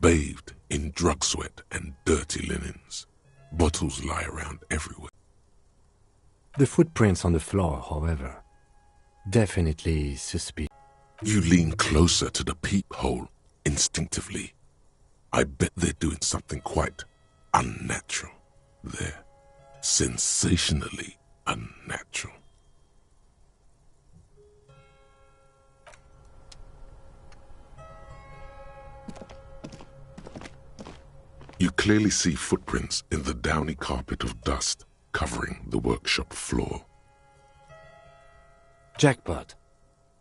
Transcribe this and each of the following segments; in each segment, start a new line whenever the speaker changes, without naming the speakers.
bathed in drug sweat and dirty linens. Bottles lie around everywhere.
The footprints on the floor, however, definitely suspicious.
You lean closer to the peephole instinctively. I bet they're doing something quite unnatural there. Sensationally unnatural. You clearly see footprints in the downy carpet of dust covering the workshop floor.
Jackpot.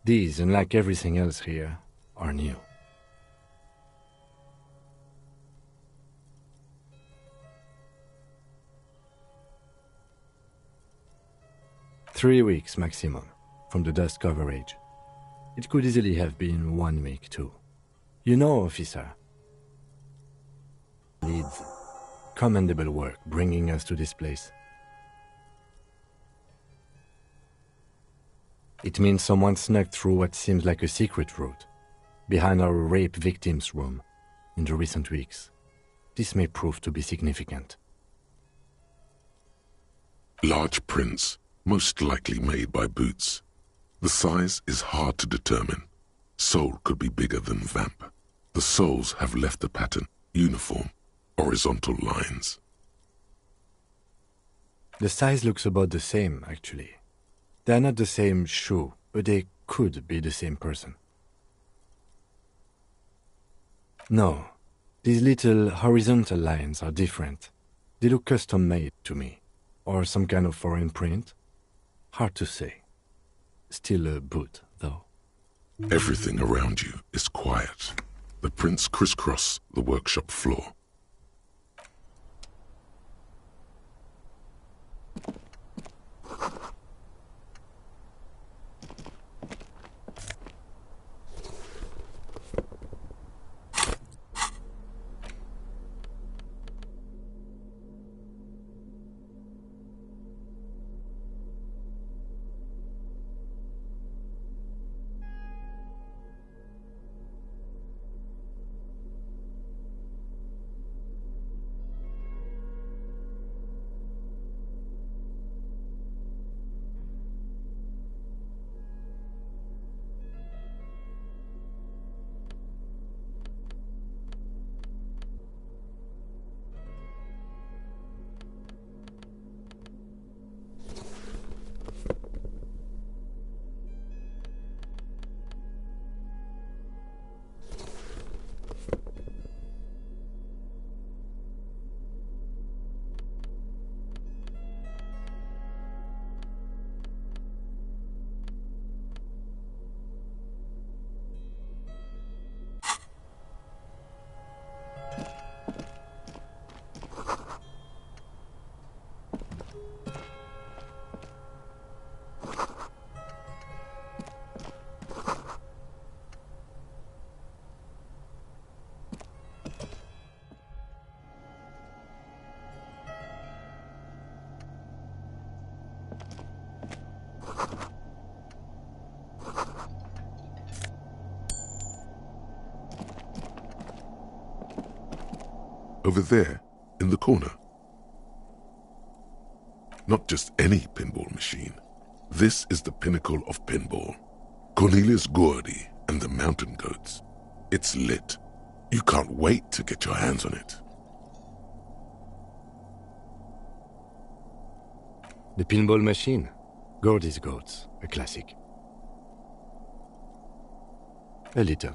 These, unlike everything else here, are new. Three weeks maximum from the dust coverage. It could easily have been 1 week too. You know, officer. Leads. Commendable work bringing us to this place. It means someone snuck through what seems like a secret route, behind our rape victim's room, in the recent weeks. This may prove to be significant.
Large prints, most likely made by boots. The size is hard to determine. Sole could be bigger than vamp. The soles have left a pattern, uniform, horizontal lines.
The size looks about the same, actually. They're not the same shoe, but they could be the same person. No, these little horizontal lines are different. They look custom-made to me, or some kind of foreign print. Hard to say. Still a boot, though.
Everything around you is quiet. The prints crisscross the workshop floor. Over there, in the corner. Not just any pinball machine. This is the pinnacle of pinball. Cornelius Gordy and the Mountain Goats. It's lit. You can't wait to get your hands on it.
The pinball machine. Gordy's Goats, a classic. A little.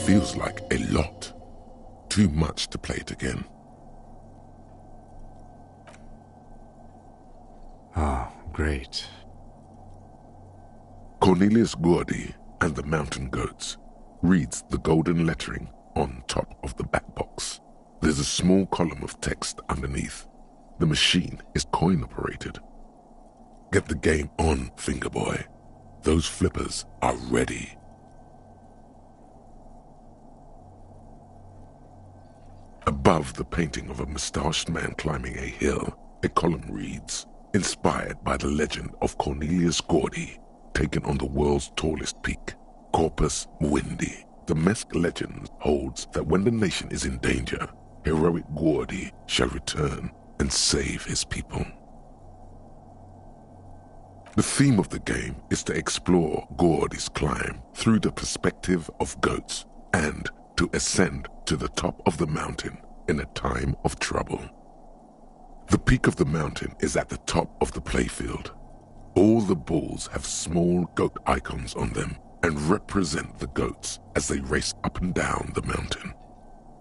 Feels like a lot. Too much to play it again.
Ah, great.
Cornelius Gordy and the Mountain Goats reads the golden lettering on top of the back box. There's a small column of text underneath. The machine is coin-operated. Get the game on, Fingerboy. Those flippers are ready. Above the painting of a mustached man climbing a hill, a column reads, inspired by the legend of Cornelius Gordy, taken on the world's tallest peak, Corpus Muindi. The Mesk legend holds that when the nation is in danger, heroic Gordy shall return and save his people. The theme of the game is to explore Gordy's climb through the perspective of goats and to ascend to the top of the mountain in a time of trouble. The peak of the mountain is at the top of the playfield. All the balls have small goat icons on them and represent the goats as they race up and down the mountain.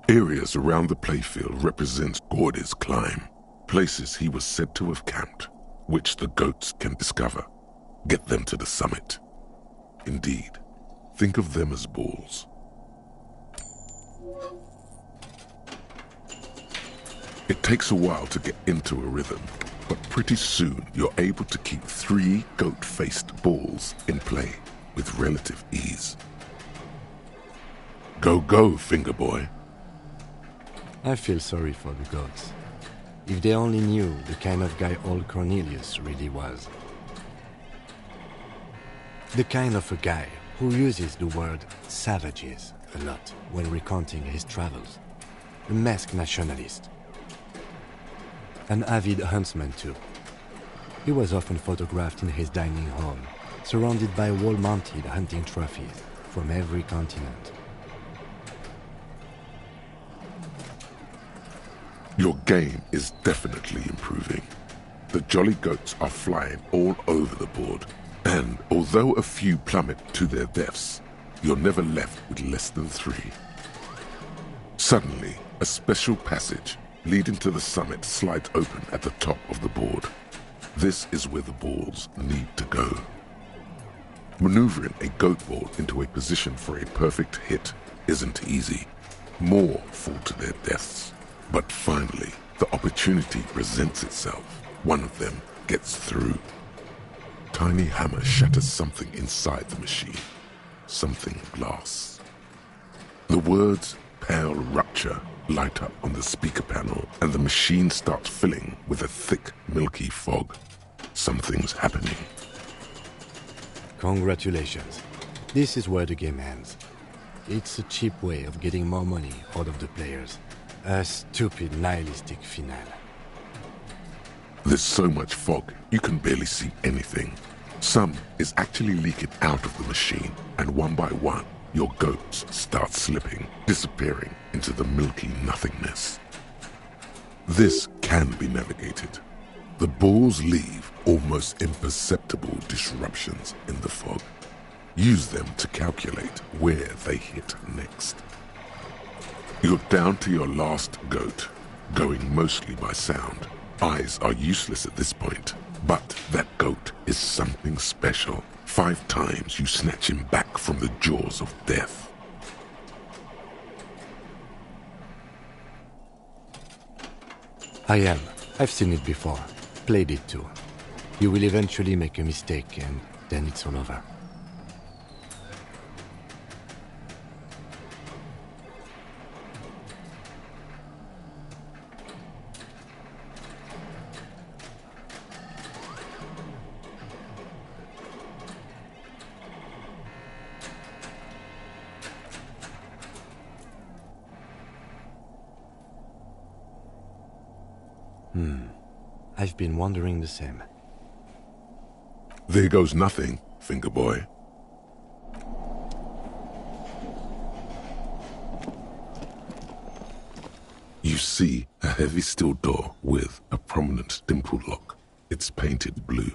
Areas around the playfield represent Gordy's climb, places he was said to have camped, which the goats can discover, get them to the summit. Indeed, think of them as balls. It takes a while to get into a rhythm, but pretty soon you're able to keep 3 goat-faced balls in play with relative ease. Go, go, finger boy.
I feel sorry for the goats. If they only knew the kind of guy old Cornelius really was. The kind of a guy who uses the word savages a lot when recounting his travels. A Mesk nationalist. An avid huntsman too. He was often photographed in his dining hall, surrounded by wall-mounted hunting trophies from every continent.
Your game is definitely improving. The jolly goats are flying all over the board, and although a few plummet to their deaths, you're never left with less than 3. Suddenly, a special passage leading to the summit slides open at the top of the board. This is where the balls need to go. Maneuvering a goat ball into a position for a perfect hit isn't easy. More fall to their deaths. But finally, the opportunity presents itself. One of them gets through. Tiny hammer shatters something inside the machine. Something glass. The words "pale rupture" light up on the speaker panel, and the machine starts filling with a thick, milky fog. Something's happening.
Congratulations. This is where the game ends. It's a cheap way of getting more money out of the players. A stupid, nihilistic finale.
There's so much fog, you can barely see anything. Some is actually leaking out of the machine, and one by one, your goats start slipping, disappearing into the milky nothingness. This can be navigated. The balls leave almost imperceptible disruptions in the fog. Use them to calculate where they hit next. You're down to your last goat, going mostly by sound. Eyes are useless at this point, but that goat is something special. 5 times you snatch him back from the jaws of death.
I am. I've seen it before. Played it too. You will eventually make a mistake and then it's all over. I've been wondering the same.
There goes nothing, finger boy. You see a heavy steel door with a prominent dimple lock. It's painted blue.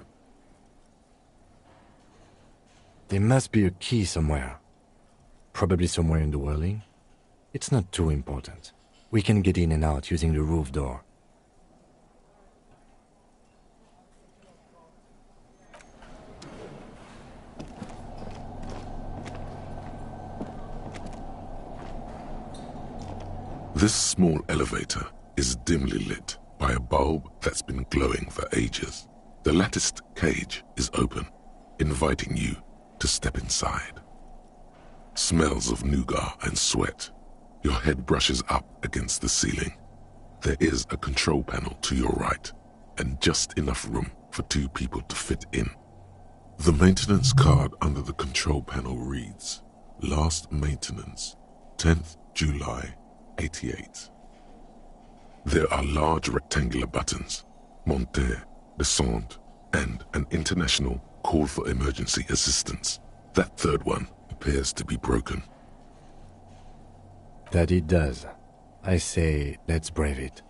There must be a key somewhere. Probably somewhere in the whirling. It's not too important. We can get in and out using the roof door.
This small elevator is dimly lit by a bulb that's been glowing for ages. The latticed cage is open, inviting you to step inside. Smells of nougat and sweat. Your head brushes up against the ceiling. There is a control panel to your right, and just enough room for 2 people to fit in. The maintenance card under the control panel reads, Last maintenance, 10th July, 88. There are large rectangular buttons, monter, descend, and an international call for emergency assistance. That third one appears to be broken.
That it does. I say, let's brave it.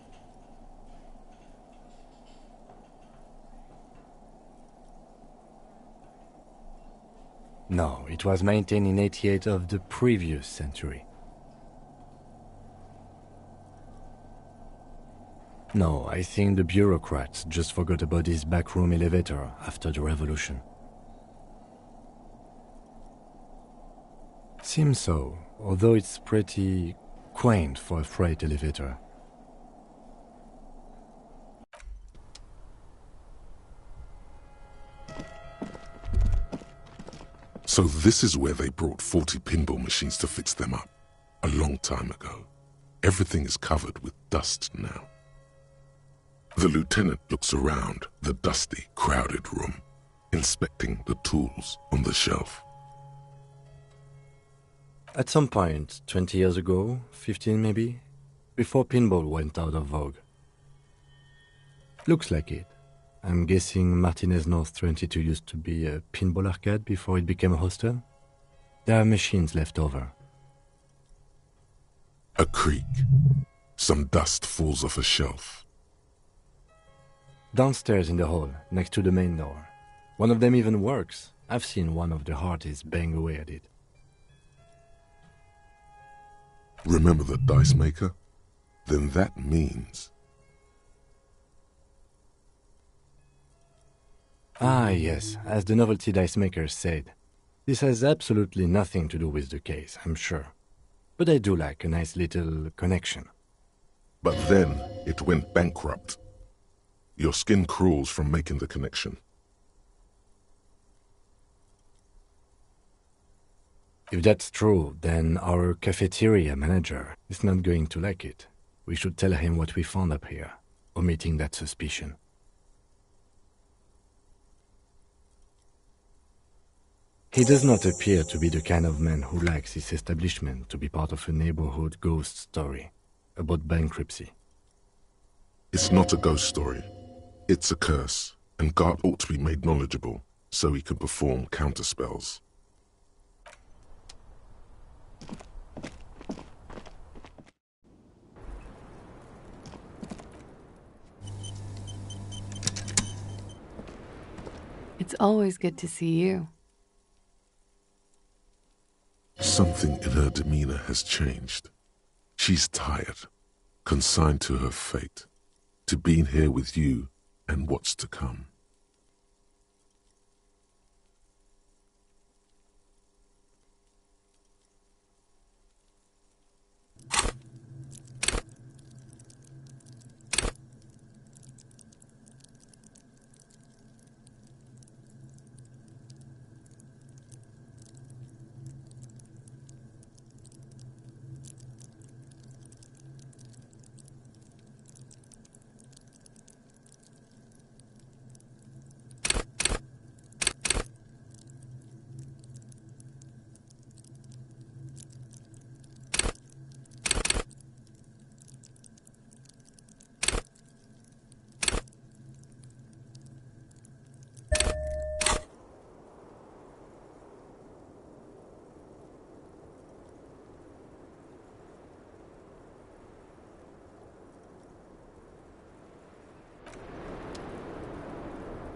No, it was maintained in 88 of the previous century. No, I think the bureaucrats just forgot about this backroom elevator after the revolution. Seems so, although it's pretty quaint for a freight elevator.
So this is where they brought 40 pinball machines to fix them up, a long time ago. Everything is covered with dust now. The lieutenant looks around the dusty, crowded room, inspecting the tools on the shelf.
At some point, 20 years ago, 15 maybe, before pinball went out of vogue. Looks like it. I'm guessing Martinez North 22 used to be a pinball arcade before it became a hostel. There are machines left over.
A creak. Some dust falls off a shelf.
Downstairs in the hall, next to the main door. One of them even works. I've seen one of the hearties bang away at it.
Remember the dice maker? Then that means...
Ah, yes, as the novelty dice makers said. This has absolutely nothing to do with the case, I'm sure. But I do like a nice little connection.
But then it went bankrupt. Your skin crawls from making the connection.
If that's true, then our cafeteria manager is not going to like it. We should tell him what we found up here, omitting that suspicion. He does not appear to be the kind of man who likes his establishment to be part of a neighborhood ghost story about bankruptcy.
It's not a ghost story. It's a curse, and Gart ought to be made knowledgeable so he can perform counterspells.
It's always good to see you.
Something in her demeanor has changed. She's tired, consigned to her fate, to being here with you and what's to come.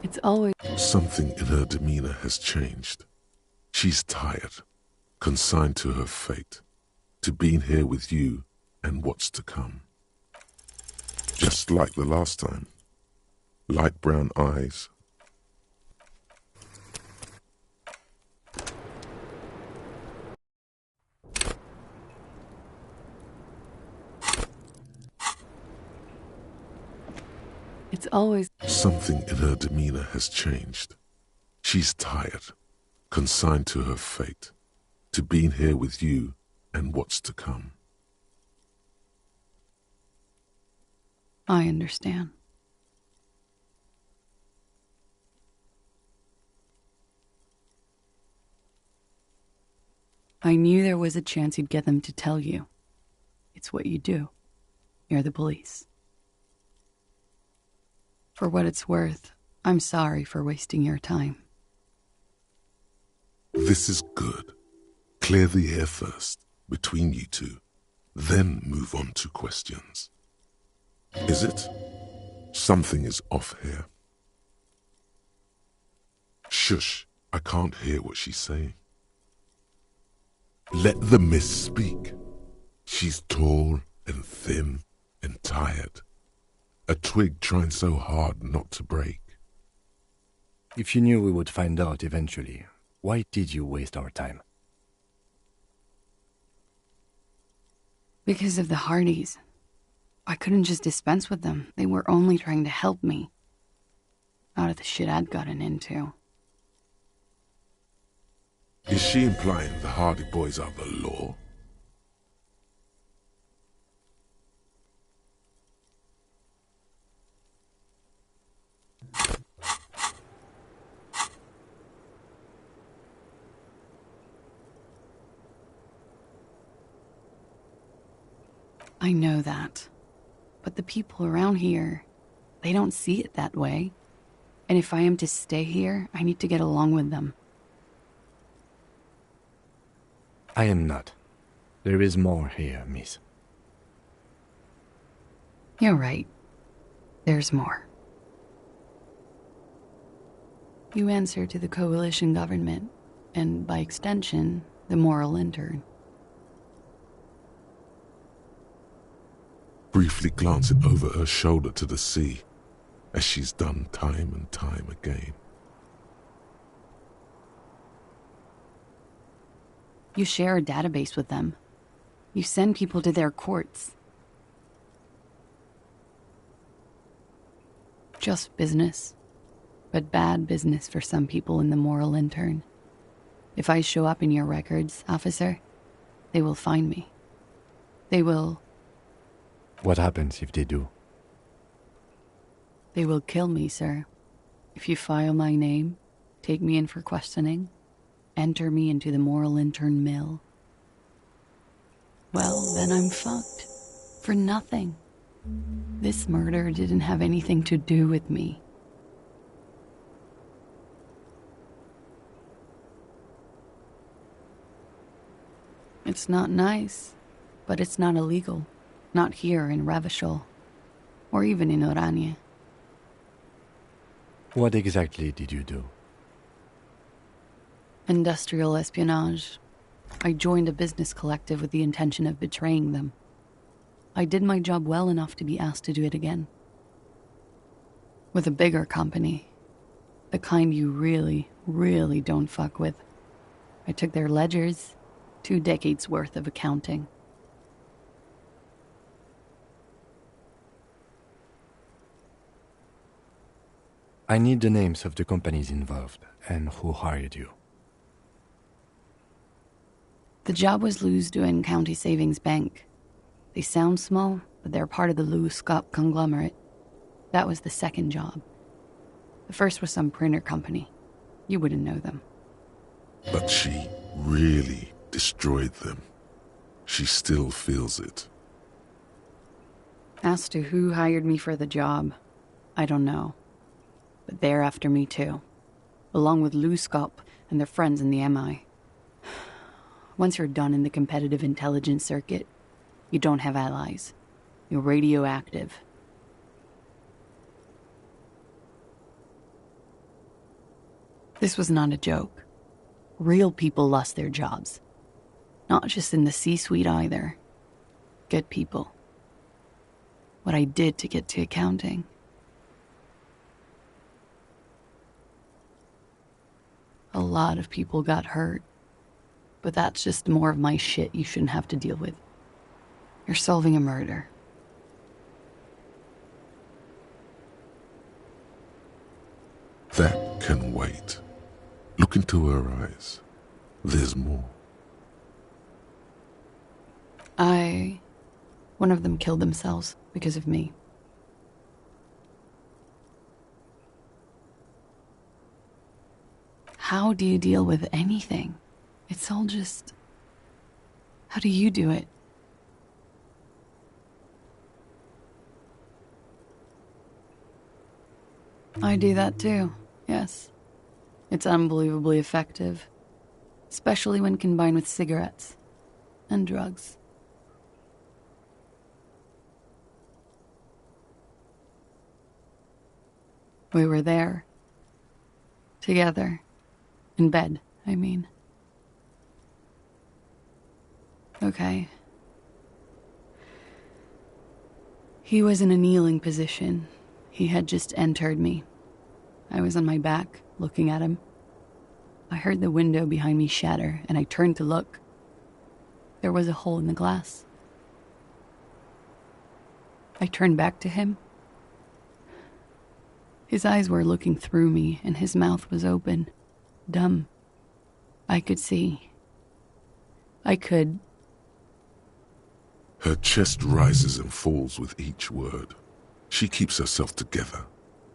It's always...
Something in her demeanor has changed. She's tired, consigned to her fate, to being here with you and what's to come. Just like the last time. Light brown eyes.
It's always...
Something in her demeanor has changed. She's tired, consigned to her fate, to being here with you and what's to come.
I understand. I knew there was a chance you'd get them to tell you. It's what you do. You're the police. For what it's worth, I'm sorry for wasting your time.
This is good. Clear the air first, between you two, then move on to questions. Is it? Something is off here. Shush, I can't hear what she's saying. Let the miss speak. She's tall and thin and tired. A twig trying so hard not to break.
If you knew we would find out eventually, why did you waste our time?
Because of the Hardys. I couldn't just dispense with them. They were only trying to help me. Out of the shit I'd gotten into.
Is she implying the Hardy Boys are the law?
I know that. But the people around here, they don't see it that way. And if I am to stay here, I need to get along with them.
I am not. There is more here, miss.
You're right. There's more. You answer to the coalition government, and by extension, the moral intern.
Briefly glancing over her shoulder to the sea, as she's done time and time again.
You share a database with them. You send people to their courts. Just business. But bad business for some people in the moral intern. If I show up in your records, officer, they will find me. They will...
What happens if they do?
They will kill me, sir. If you file my name, take me in for questioning, enter me into the moral intern mill. Well, then I'm fucked. For nothing. This murder didn't have anything to do with me. It's not nice, but it's not illegal. Not here in Ravishol, or even in Oranje.
What exactly did you do?
Industrial espionage. I joined a business collective with the intention of betraying them. I did my job well enough to be asked to do it again. With a bigger company. The kind you really, really don't fuck with. I took their ledgers, 2 decades worth of accounting.
I need the names of the companies involved and who hired you.
The job was Lou's doing County Savings Bank. They sound small, but they're part of the Lou Scott conglomerate. That was the second job. The first was some printer company. You wouldn't know them.
But she really destroyed them. She still feels it.
As to who hired me for the job, I don't know. But they're after me too. Along with Lou Scott and their friends in the MI. Once you're done in the competitive intelligence circuit, you don't have allies. You're radioactive. This was not a joke. Real people lost their jobs. Not just in the C-suite either. Good people. What I did to get to accounting. A lot of people got hurt. But that's just more of my shit you shouldn't have to deal with. You're solving a murder.
That can wait. Look into her eyes. There's more.
One of them killed themselves because of me. How do you deal with anything? It's all just How do you do it? I do that too, yes. It's unbelievably effective, especially when combined with cigarettes and drugs. We were there. Together. In bed, I mean. Okay. He was in a kneeling position. He had just entered me. I was on my back, looking at him. I heard the window behind me shatter, and I turned to look. There was a hole in the glass. I turned back to him. His eyes were looking through me, and his mouth was open, dumb. I could see. I could.
Her chest rises and falls with each word. She keeps herself together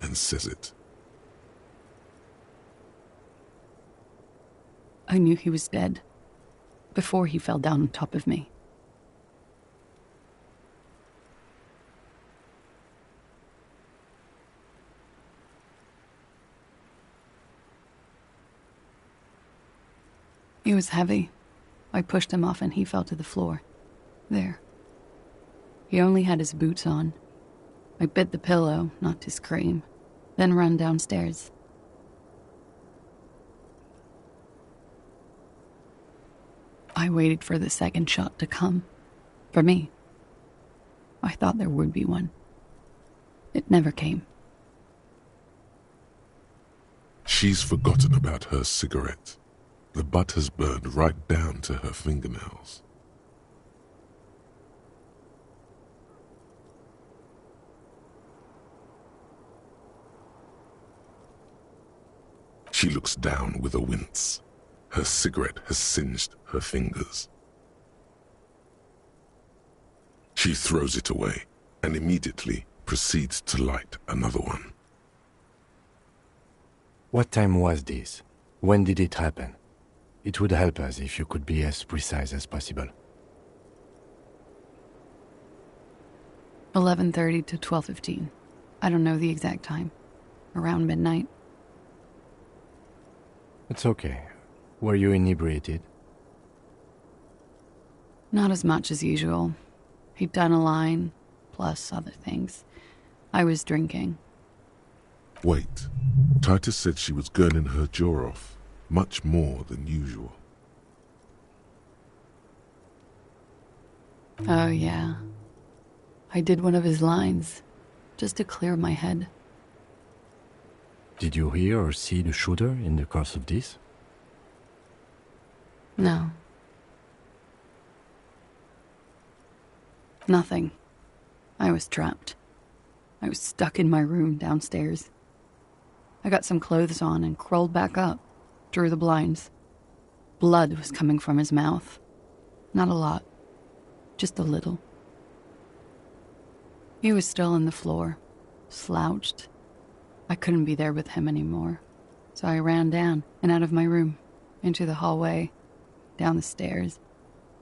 and says it.
I knew he was dead before he fell down on top of me. He was heavy. I pushed him off and he fell to the floor. There. He only had his boots on. I bit the pillow, not to scream, then ran downstairs. I waited for the second shot to come. For me. I thought there would be one. It never came.
She's forgotten about her cigarette. The butt has burned right down to her fingernails. She looks down with a wince. Her cigarette has singed her fingers. She throws it away and immediately proceeds to light another one.
What time was this? When did it happen? It would help us if you could be as precise as possible.
11:30 to 12:15. I don't know the exact time. Around midnight.
It's okay. Were you inebriated?
Not as much as usual. He'd done a line, plus other things. I was drinking.
Wait. Titus said she was gurning her jaw off, much more than usual.
Oh, yeah. I did one of his lines, just to clear my head.
Did you hear or see the shooter in the course of this?
No. Nothing. I was trapped. I was stuck in my room downstairs. I got some clothes on and crawled back up, drew the blinds. Blood was coming from his mouth. Not a lot. Just a little. He was still on the floor, slouched. I couldn't be there with him anymore, so I ran down and out of my room, into the hallway, down the stairs.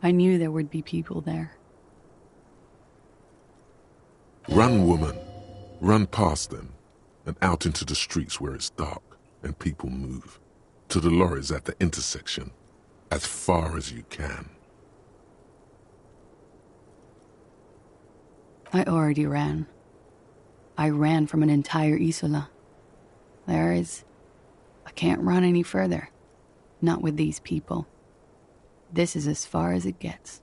I knew there would be people there.
Run, woman. Run past them and out into the streets where it's dark and people move. To the lorries at the intersection, as far as you can.
I already ran. I ran from an entire Isola. I can't run any further. Not with these people. This is as far as it gets.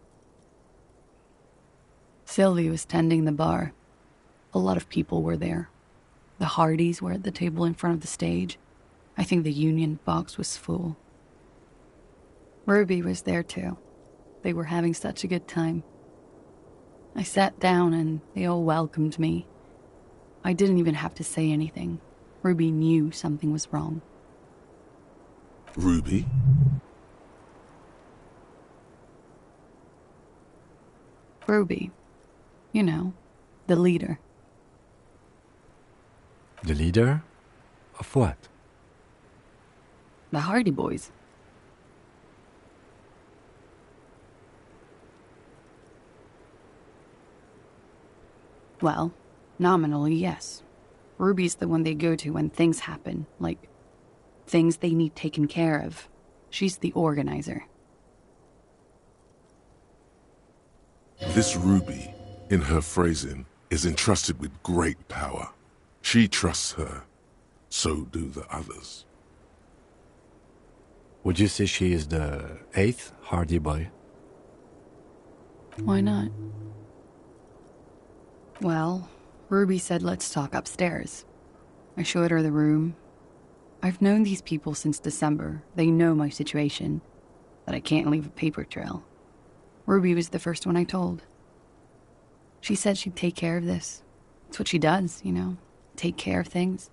Sylvie was tending the bar. A lot of people were there. The Hardys were at the table in front of the stage. I think the Union box was full. Ruby was there too. They were having such a good time. I sat down and they all welcomed me. I didn't even have to say anything. Ruby knew something was wrong.
Ruby?
Ruby. You know, the leader.
The leader? Of what?
The Hardy Boys. Well, nominally, yes. Ruby's the one they go to when things happen, like things they need taken care of. She's the organizer.
This Ruby, in her phrasing, is entrusted with great power. She trusts her. So do the others.
Would you say she is the 8th Hardy Boy?
Why not? Well, Ruby said let's talk upstairs. I showed her the room. I've known these people since December. They know my situation, that I can't leave a paper trail. Ruby was the first one I told. She said she'd take care of this. It's what she does, you know, take care of things.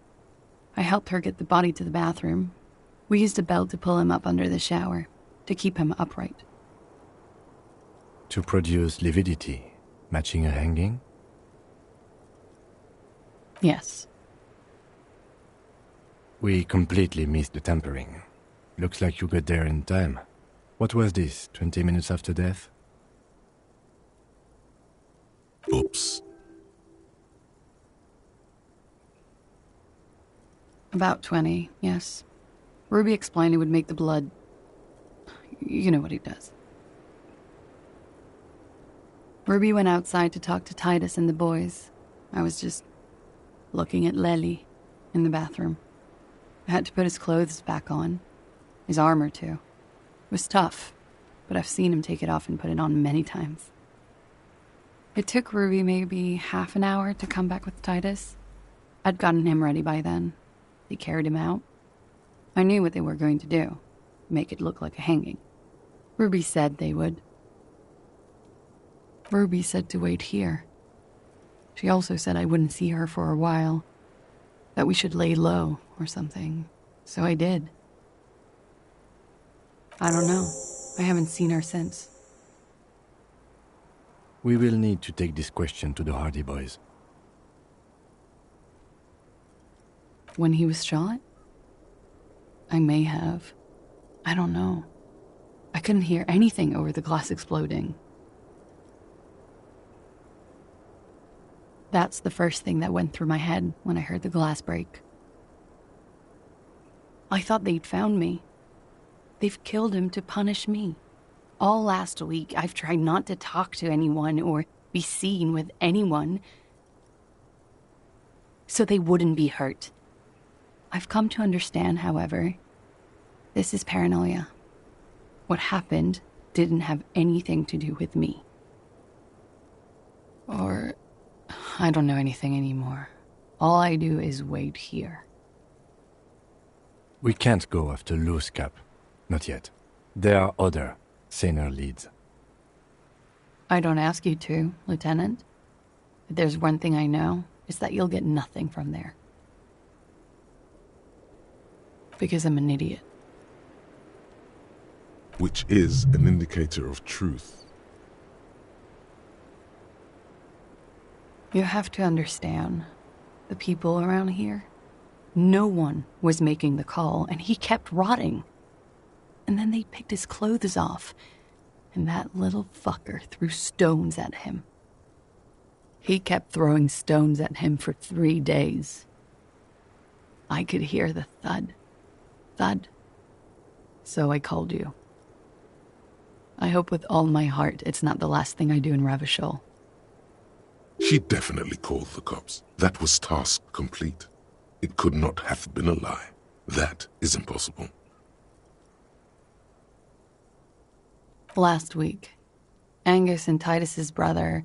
I helped her get the body to the bathroom. We used a belt to pull him up under the shower, to keep him upright.
To produce lividity, matching a hanging?
Yes.
We completely missed the tampering. Looks like you got there in time. What was this, 20 minutes after death?
Oops.
About 20, yes. Ruby explained it would make the blood... You know what he does. Ruby went outside to talk to Titus and the boys. I was just looking at Lely in the bathroom. I had to put his clothes back on. His armor, too. It was tough, but I've seen him take it off and put it on many times. It took Ruby maybe half an hour to come back with Titus. I'd gotten him ready by then. They carried him out. I knew what they were going to do. Make it look like a hanging. Ruby said they would. Ruby said to wait here. She also said I wouldn't see her for a while. That we should lay low or something. So I did. I don't know. I haven't seen her since.
We will need to take this question to the Hardy Boys.
When he was shot? I may have. I don't know. I couldn't hear anything over the glass exploding. That's the first thing that went through my head when I heard the glass break. I thought they'd found me. They've killed him to punish me. All last week, I've tried not to talk to anyone or be seen with anyone so they wouldn't be hurt. I've come to understand, however, this is paranoia. What happened didn't have anything to do with me. Or, I don't know anything anymore. All I do is wait here.
We can't go after loose cap. Not yet. There are other, saner leads.
I don't ask you to, Lieutenant. If there's one thing I know, it's that you'll get nothing from there. Because I'm an idiot.
Which is an indicator of truth.
You have to understand, the people around here, no one was making the call, and he kept rotting. And then they picked his clothes off, and that little fucker threw stones at him. He kept throwing stones at him for 3 days. I could hear the thud. Thud. So I called you. I hope with all my heart it's not the last thing I do in Ravachol.
She definitely called the cops. That was task complete. It could not have been a lie. That is impossible.
Last week, Angus and Titus's brother,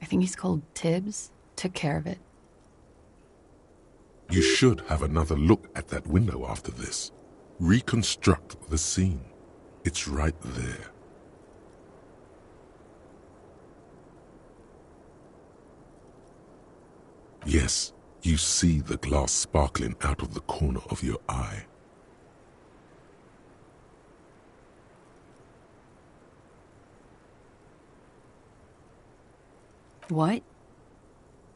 I think he's called Tibbs, took care of it.
You should have another look at that window after this. Reconstruct the scene. It's right there. Yes, you see the glass sparkling out of the corner of your eye.
What?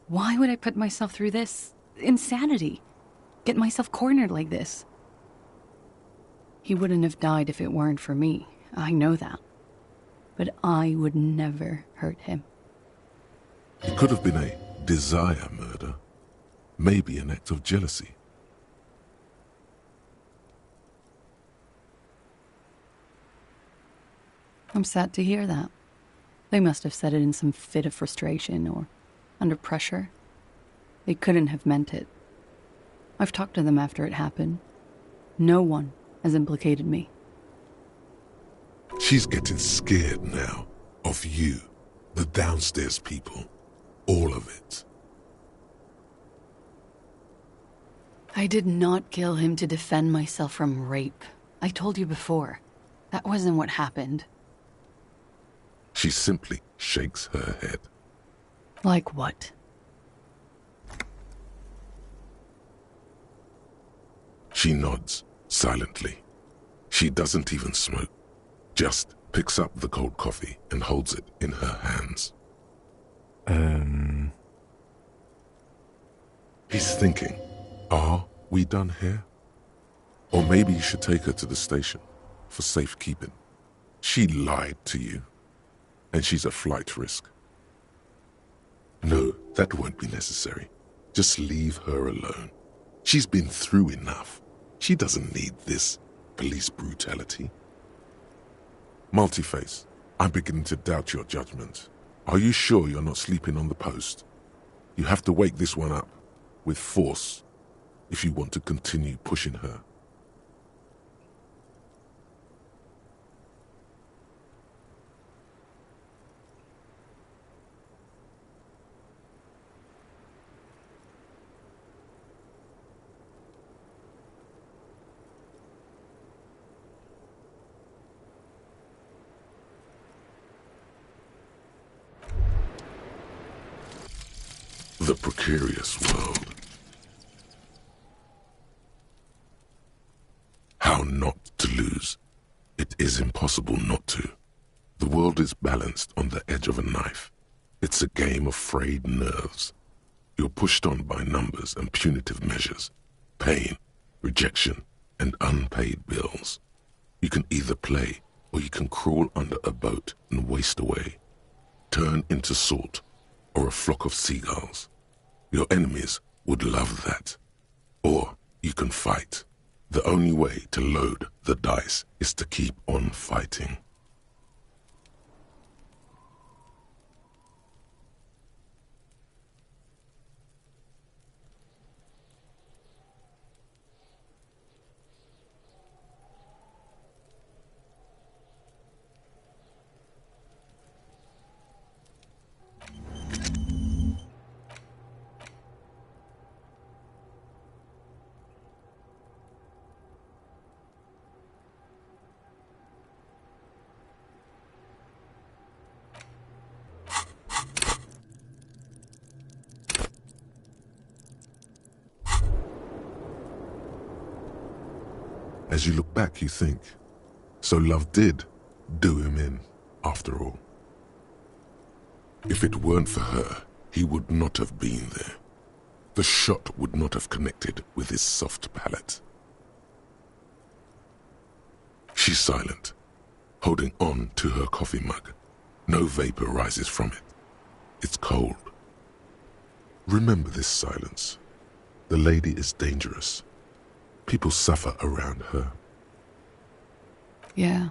Why would I put myself through this insanity? Get myself cornered like this? He wouldn't have died if it weren't for me. I know that. But I would never hurt him.
It could have been a desire murder. Maybe an act of jealousy.
I'm sad to hear that. They must have said it in some fit of frustration or under pressure. They couldn't have meant it. I've talked to them after it happened. No one has implicated me.
She's getting scared now. Of you. The downstairs people. All of it.
I did not kill him to defend myself from rape. I told you before. That wasn't what happened.
She simply shakes her head.
Like what?
She nods, silently. She doesn't even smoke. Just picks up the cold coffee and holds it in her hands. He's thinking, are we done here? Or maybe you should take her to the station for safekeeping. She lied to you, and she's a flight risk. No, that won't be necessary. Just leave her alone. She's been through enough. She doesn't need this police brutality. Multiface, I'm beginning to doubt your judgment. Are you sure you're not sleeping on the post? You have to wake this one up, with force, if you want to continue pushing her. The precarious world. How not to lose. It is impossible not to. The world is balanced on the edge of a knife. It's a game of frayed nerves. You're pushed on by numbers and punitive measures, pain, rejection, and unpaid bills. You can either play or you can crawl under a boat and waste away, turn into salt or a flock of seagulls. Your enemies would love that. Or you can fight. The only way to load the dice is to keep on fighting. As you look back, you think, so love did do him in, after all. If it weren't for her, he would not have been there. The shot would not have connected with his soft palate. She's silent, holding on to her coffee mug. No vapor rises from it. It's cold. Remember this silence. The lady is dangerous. People suffer around her.
Yeah.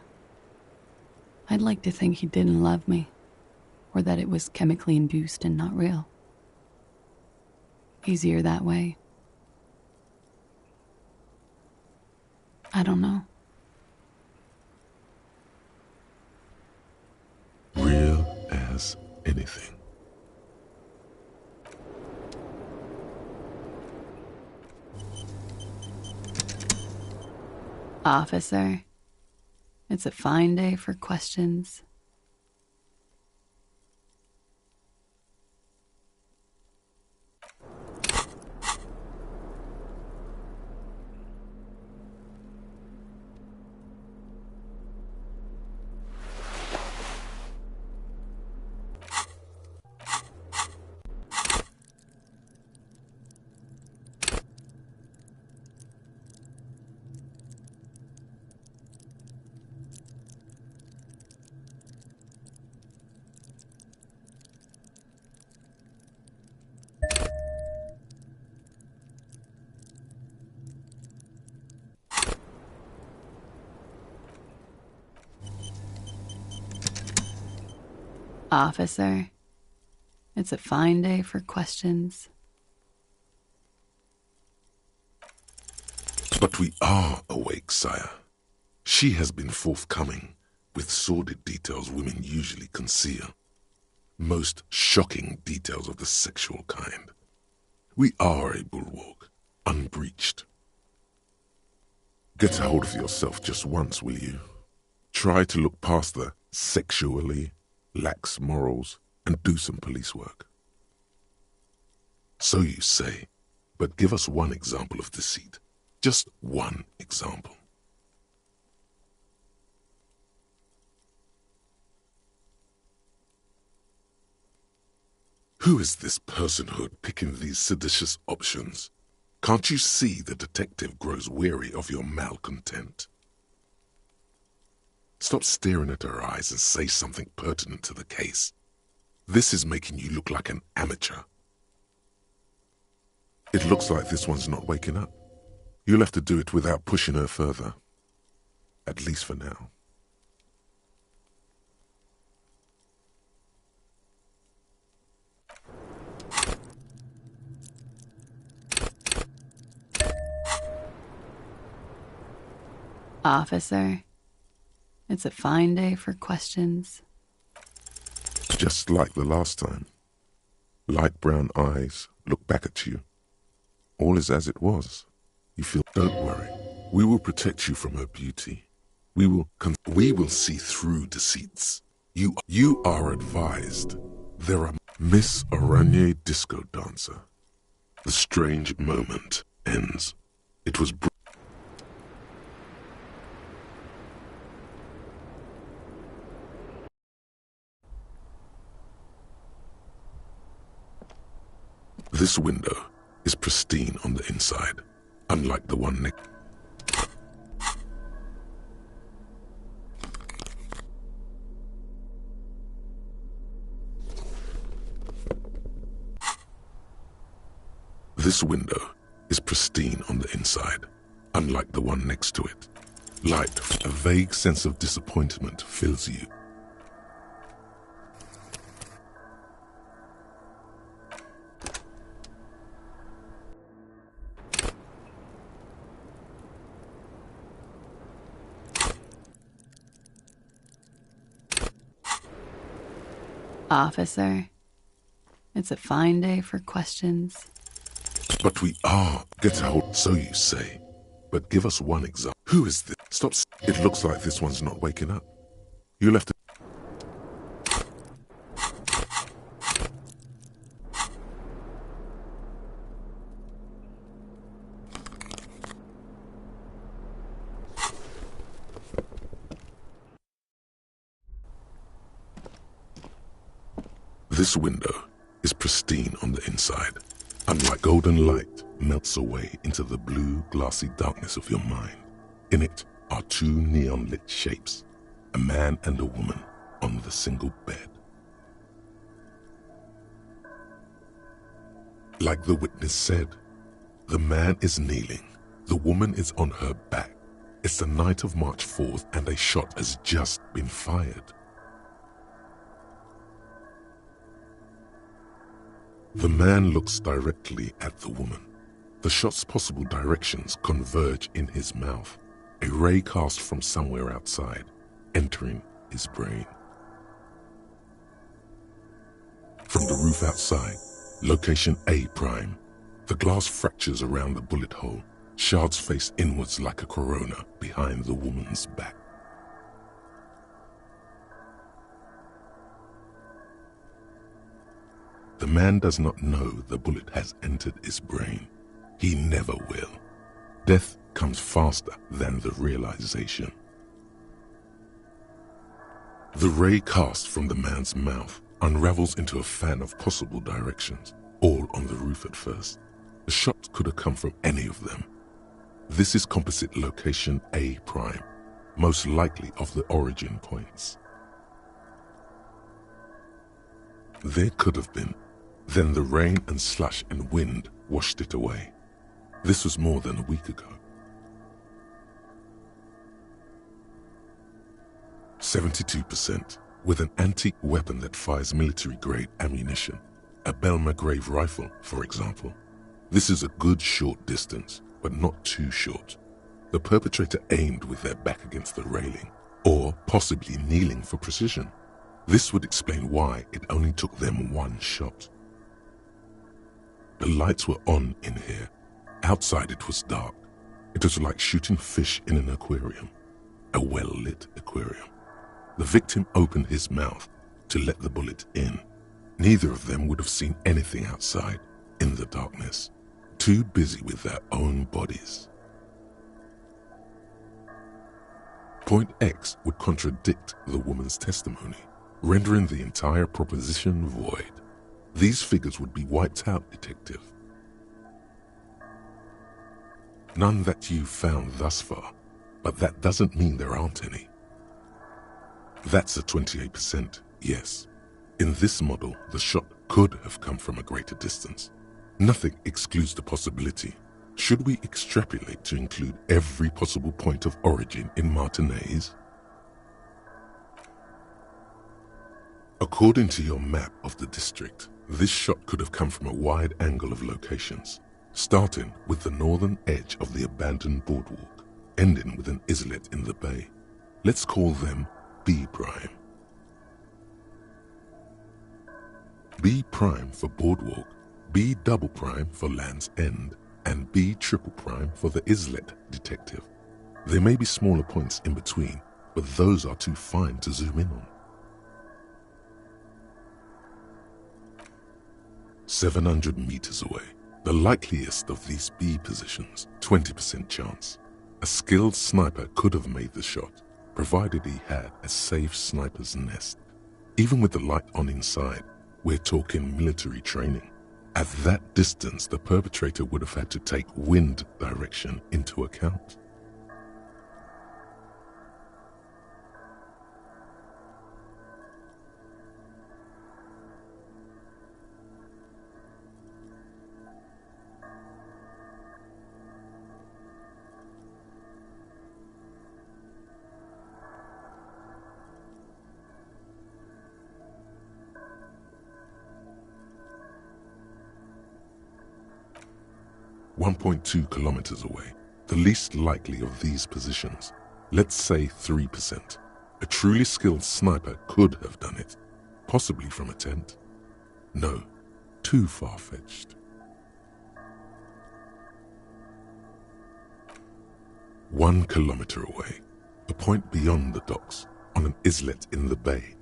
I'd like to think he didn't love me, or that it was chemically induced and not real. Easier that way. I don't know.
Real as anything.
Officer, it's a fine day for questions. Officer, it's a fine day for questions.
But we are awake, sire. She has been forthcoming with sordid details women usually conceal. Most shocking details of the sexual kind. We are a bulwark, unbreached. Get a hold of yourself just once, will you? Try to look past the sexually lax morals and do some police work. So you say, but give us one example of deceit. Just one example. Who is this personhood picking these seditious options? Can't you see the detective grows weary of your malcontent? Stop staring at her eyes and say something pertinent to the case. This is making you look like an amateur. It looks like this one's not waking up. You'll have to do it without pushing her further. At least for now.
Officer, it's a fine day for questions.
Just like the last time. Light brown eyes look back at you. All is as it was. You feel, don't worry. We will protect you from her beauty. We will see through deceits. You are advised. There are Miss Aranye Disco Dancer. The strange moment ends. It was This window is pristine on the inside, unlike the one next. This window is pristine on the inside, unlike the one next to it. Light, a vague sense of disappointment fills you.
Officer, it's a fine day for questions.
But we are. Get a hold, so you say. But give us one example. Who is this? Stop. It looks like this one's not waking up. You'll have to. This window is pristine on the inside. Unlike golden light melts away into the blue, glassy darkness of your mind. In it are two neon-lit shapes, a man and a woman on the single bed. Like the witness said, the man is kneeling, the woman is on her back. It's the night of March 4th and a shot has just been fired. The man looks directly at the woman. The shot's possible directions converge in his mouth, a ray cast from somewhere outside, entering his brain. From the roof outside, location A prime, the glass fractures around the bullet hole, shards face inwards like a corona behind the woman's back. The man does not know the bullet has entered his brain. He never will. Death comes faster than the realization. The ray cast from the man's mouth unravels into a fan of possible directions, all on the roof at first. The shot could have come from any of them. This is composite location A prime, most likely of the origin points. There could have been. Then the rain and slush and wind washed it away. This was more than a week ago. 72%. with an antique weapon that fires military-grade ammunition, a Belma-grave rifle, for example. This is a good short distance, but not too short. The perpetrator aimed with their back against the railing, or possibly kneeling for precision. This would explain why it only took them one shot. The lights were on in here. Outside it was dark. It was like shooting fish in an aquarium, a well-lit aquarium. The victim opened his mouth to let the bullet in. Neither of them would have seen anything outside in the darkness, too busy with their own bodies. Point X would contradict the woman's testimony, rendering the entire proposition void. These figures would be wiped out, detective. None that you've found thus far, but that doesn't mean there aren't any. That's a 28%, yes. In this model, the shot could have come from a greater distance. Nothing excludes the possibility. Should we extrapolate to include every possible point of origin in Martinez? According to your map of the district, this shot could have come from a wide angle of locations, starting with the northern edge of the abandoned boardwalk, ending with an islet in the bay. Let's call them B prime. B prime for boardwalk, B double prime for Land's End, and B triple prime for the islet, detective. There may be smaller points in between, but those are too fine to zoom in on. 700 meters away, the likeliest of these B positions, 20% chance. A skilled sniper could have made the shot, provided he had a safe sniper's nest. Even with the light on inside, we're talking military training. At that distance, the perpetrator would have had to take wind direction into account. .2 kilometers away, the least likely of these positions, let's say 3%. A truly skilled sniper could have done it, possibly from a tent. No, too far-fetched. 1 kilometer away, a point beyond the docks, on an islet in the bay.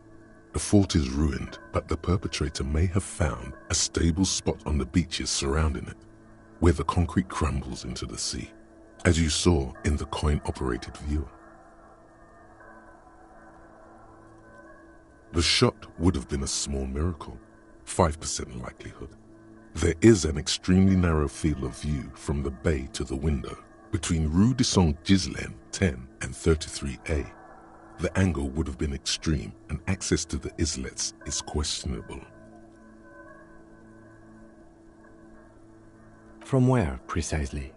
The fort is ruined, but the perpetrator may have found a stable spot on the beaches surrounding it, where the concrete crumbles into the sea, as you saw in the coin-operated viewer. The shot would have been a small miracle, 5% likelihood. There is an extremely narrow field of view from the bay to the window, between Rue de Saint-Ghislain 10 and 33A. The angle would have been extreme, and access to the islets is questionable.
From where, precisely?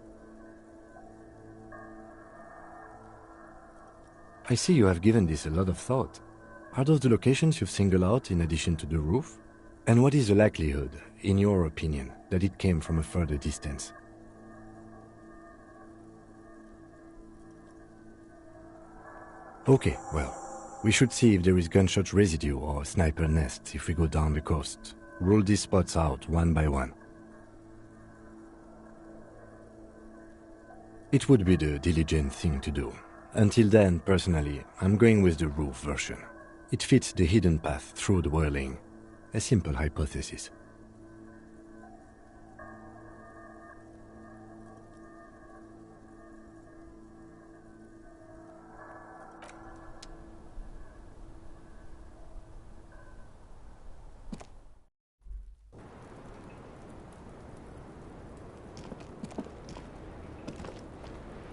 I see you have given this a lot of thought. Are those the locations you've singled out in addition to the roof? And what is the likelihood, in your opinion, that it came from a further distance? Okay, well, we should see if there is gunshot residue or sniper nest if we go down the coast. Rule these spots out one by one. It would be the diligent thing to do. Until then, personally, I'm going with the roof version. It fits the hidden path through the whirling. A simple hypothesis.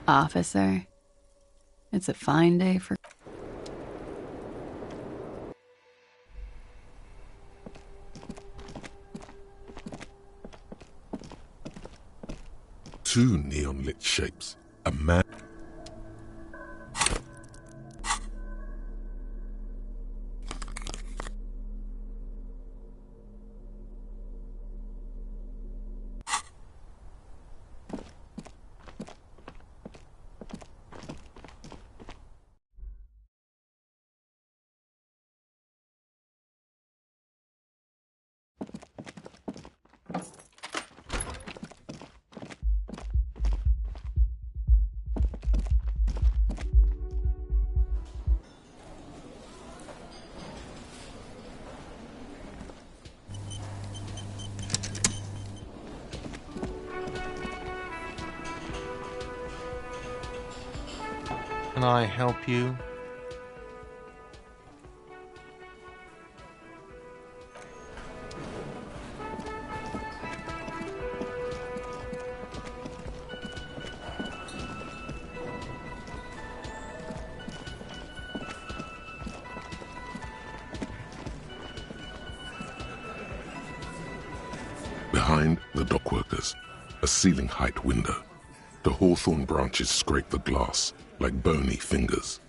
Officer, it's a fine day for...
Two neon-lit shapes, a man...
Can I help you?
Behind the dockworkers, a ceiling-height window. The hawthorn branches scrape the glass like bony fingers.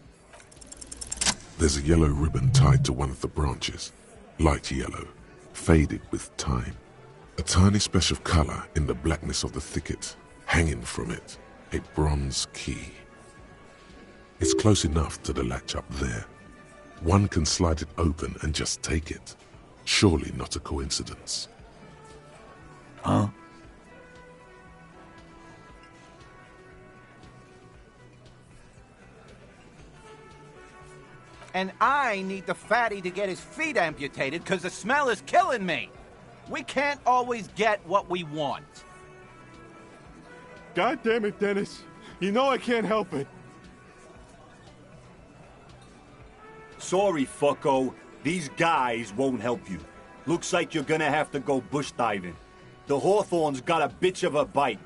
There's a yellow ribbon tied to one of the branches, light yellow, faded with time. A tiny splash of color in the blackness of the thicket, hanging from it, a bronze key. It's close enough to the latch up there. One can slide it open and just take it. Surely not a coincidence.
Huh?
And I need the fatty to get his feet amputated because the smell is killing me. We can't always get what we want.
God damn it, Dennis. You know I can't help it.
Sorry, fucko. These guys won't help you. Looks like you're gonna have to go bush diving. The hawthorn's got a bitch of a bite.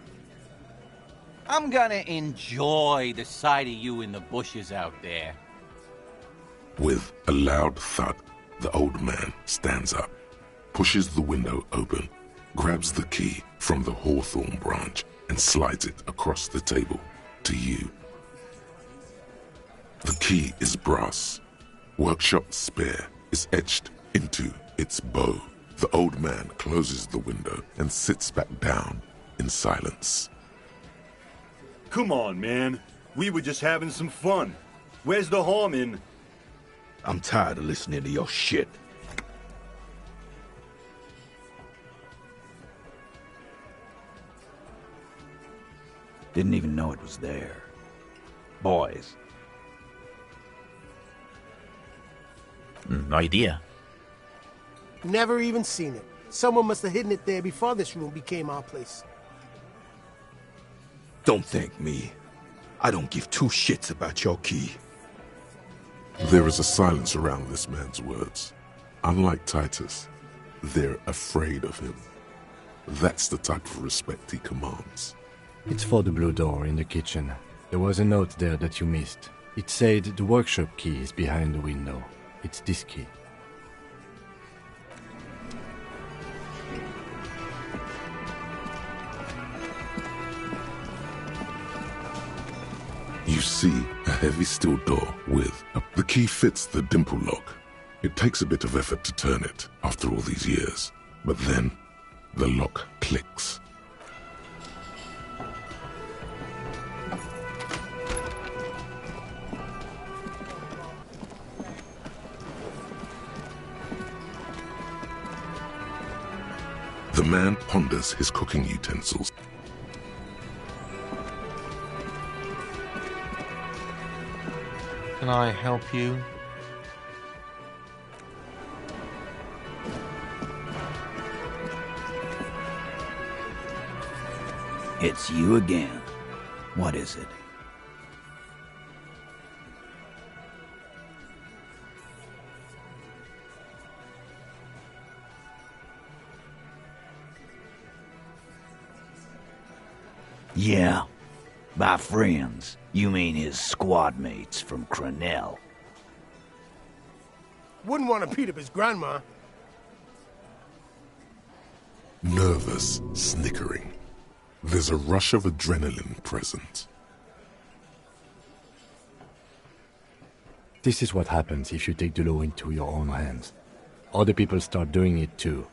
I'm gonna enjoy the sight of you in the bushes out there.
With a loud thud, the old man stands up, pushes the window open, grabs the key from the hawthorn branch and slides it across the table to you. The key is brass. Workshop spare is etched into its bow. The old man closes the window and sits back down in silence.
Come on, man. We were just having some fun. Where's the harm in...
I'm tired of listening to your shit.
Didn't even know it was there. Boys.
No idea.
Never even seen it. Someone must have hidden it there before this room became our place.
Don't thank me. I don't give two shits about your key.
There is a silence around this man's words. Unlike Titus, they're afraid of him. That's the type of respect he commands.
It's for the blue door in the kitchen. There was a note there that you missed. It said the workshop key is behind the window. It's this key.
You see a heavy steel door with the key fits the dimple lock. It takes a bit of effort to turn it after all these years, but then the lock clicks. The man ponders his cooking utensils.
Can I help you?
It's you again. What is it? Yeah. By friends, you mean his squad mates from Crenell.
Wouldn't want to beat up his grandma.
Nervous snickering. There's a rush of adrenaline present.
This is what happens if you take the law into your own hands. Other people start doing it too.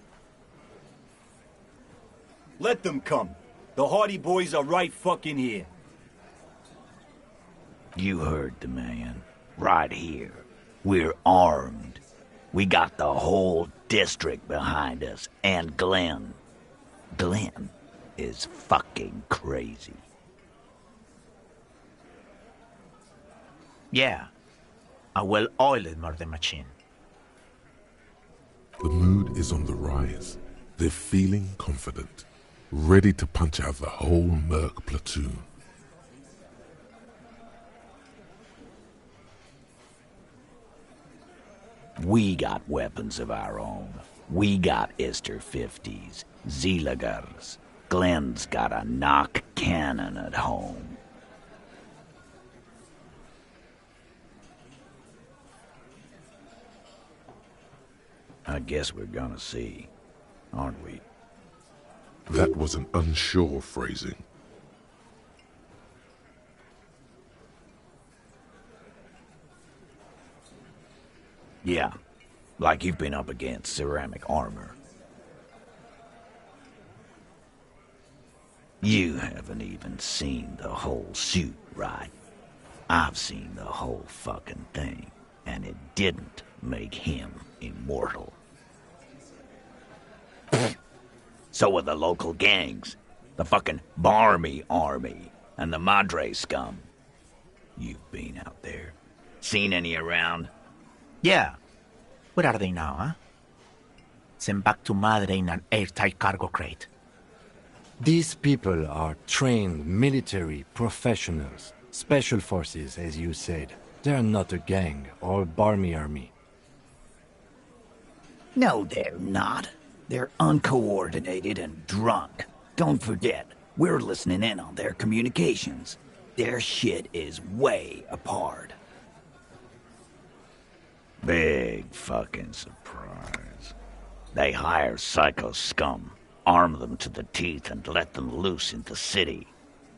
Let them come. The Hardy Boys are right fucking here.
You heard the man. Right here. We're armed. We got the whole district behind us. And Glenn. Glenn is fucking crazy.
Yeah. A well-oiled murder machine.
The mood is on the rise. They're feeling confident, ready to punch out the whole Merc platoon.
We got weapons of our own. We got Ister 50s, Zeelagers. Glenn's got a knock cannon at home. I guess we're gonna see, aren't we?
That was an unsure phrasing.
Yeah, like you've been up against ceramic armor. You haven't even seen the whole suit, right? I've seen the whole fucking thing, and it didn't make him immortal. So are the local gangs, the fucking Barmy Army, and the Madre scum. You've been out there. Seen any around?
Yeah. Where are they now, huh? Sent back to Madre in an airtight cargo crate.
These people are trained military professionals, special forces, as you said. They're not a gang or Barmy army.
No, they're not. They're uncoordinated and drunk. Don't forget, we're listening in on their communications. Their shit is way apart. Big fucking surprise. They hire psycho scum, arm them to the teeth, and let them loose in the city.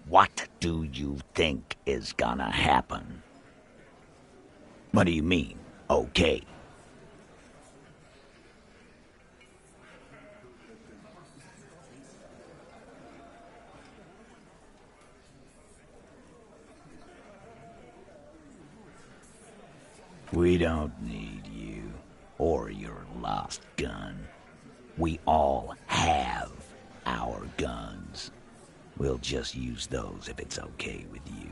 What do you think is gonna happen? What do you mean, okay? We don't need you, or your lost gun. We all have our guns. We'll just use those if it's okay with you.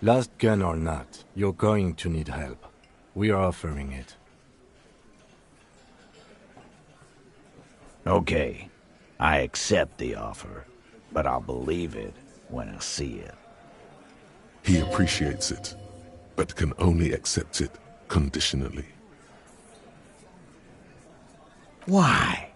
Lost gun or not, you're going to need help. We are offering it.
Okay, I accept the offer, but I'll believe it when I see it.
He appreciates it, but can only accept it conditionally.
Why?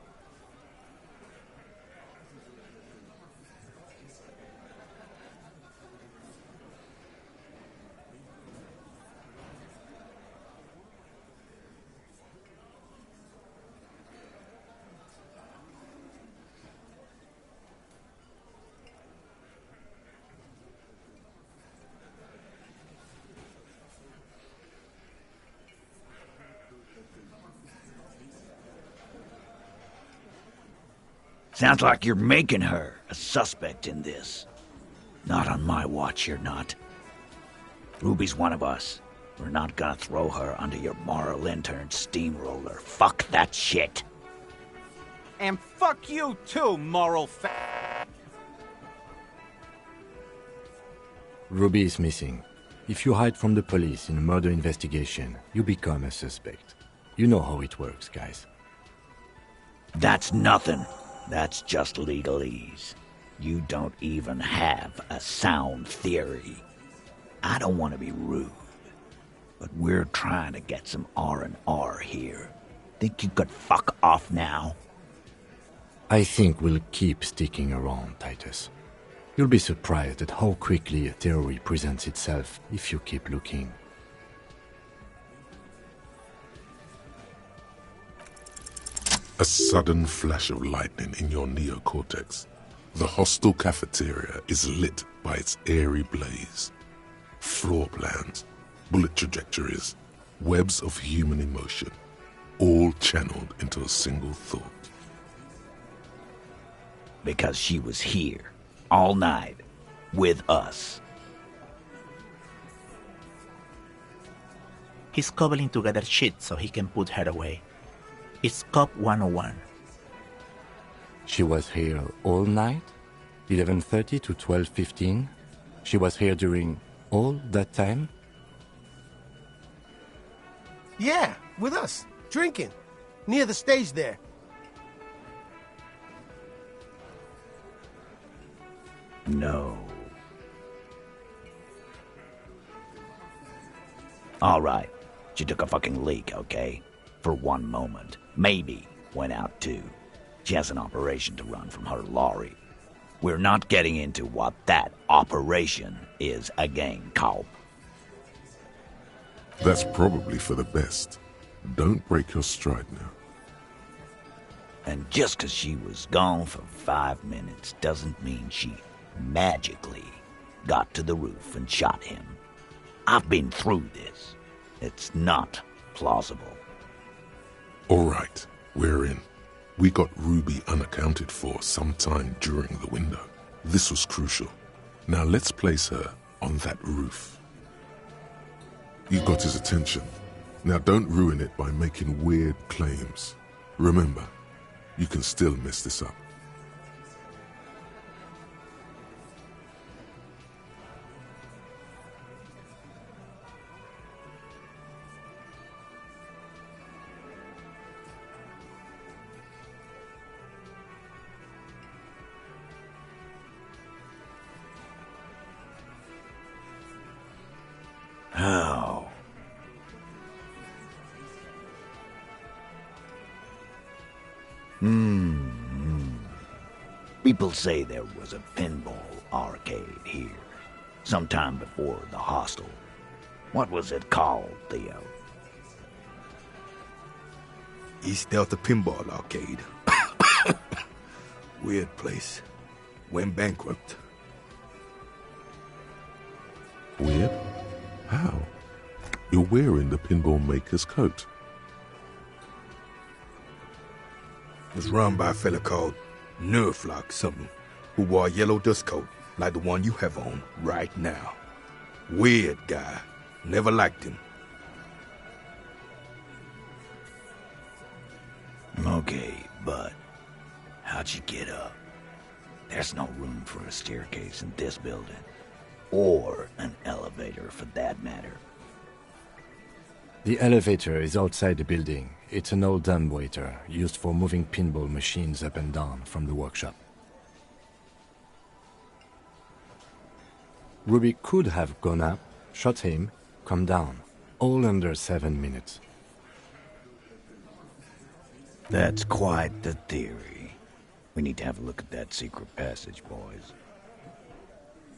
Sounds like you're making her a suspect in this. Not on my watch, you're not. Ruby's one of us. We're not gonna throw her under your moral intern steamroller. Fuck that shit.
And fuck you too, moral
Ruby is missing. If you hide from the police in a murder investigation, you become a suspect. You know how it works, guys.
That's nothing. That's just legalese. You don't even have a sound theory. I don't want to be rude, but we're trying to get some R&R here. Think you could fuck off now?
I think we'll keep sticking around, Titus. You'll be surprised at how quickly a theory presents itself if you keep looking.
A sudden flash of lightning in your neocortex. The hostel cafeteria is lit by its airy blaze. Floor plans, bullet trajectories, webs of human emotion, all channeled into a single thought.
Because she was here, all night, with us.
He's cobbling together shit so he can put her away. It's Cop 101.
She was here all night? 11:30 to 12:15? She was here during all that time?
Yeah, with us, drinking, near the stage there.
No. All right, she took a fucking leak, okay? For one moment. Maybe went out too. She has an operation to run from her lorry. We're not getting into what that operation is again, Culp.
That's probably for the best. Don't break your stride now.
And just 'cause she was gone for 5 minutes doesn't mean she magically got to the roof and shot him. I've been through this. It's not plausible.
All right, we're in. We got Ruby unaccounted for sometime during the window. This was crucial. Now let's place her on that roof. You got his attention. Now don't ruin it by making weird claims. Remember, you can still mess this up.
How? People say there was a pinball arcade here, sometime before the hostel. What was it called, Theo?
East Delta Pinball Arcade. Weird place. Went bankrupt.
Weird? How? You're wearing the pinball maker's coat.
It was run by a fella called Nerflock something, who wore a yellow dust coat like the one you have on right now. Weird guy. Never liked him.
Okay, but how'd you get up? There's no room for a staircase in this building. Or an elevator, for that matter.
The elevator is outside the building. It's an old dumbwaiter used for moving pinball machines up and down from the workshop. Ruby could have gone up, shot him, come down, all under 7 minutes.
That's quite the theory. We need to have a look at that secret passage, boys.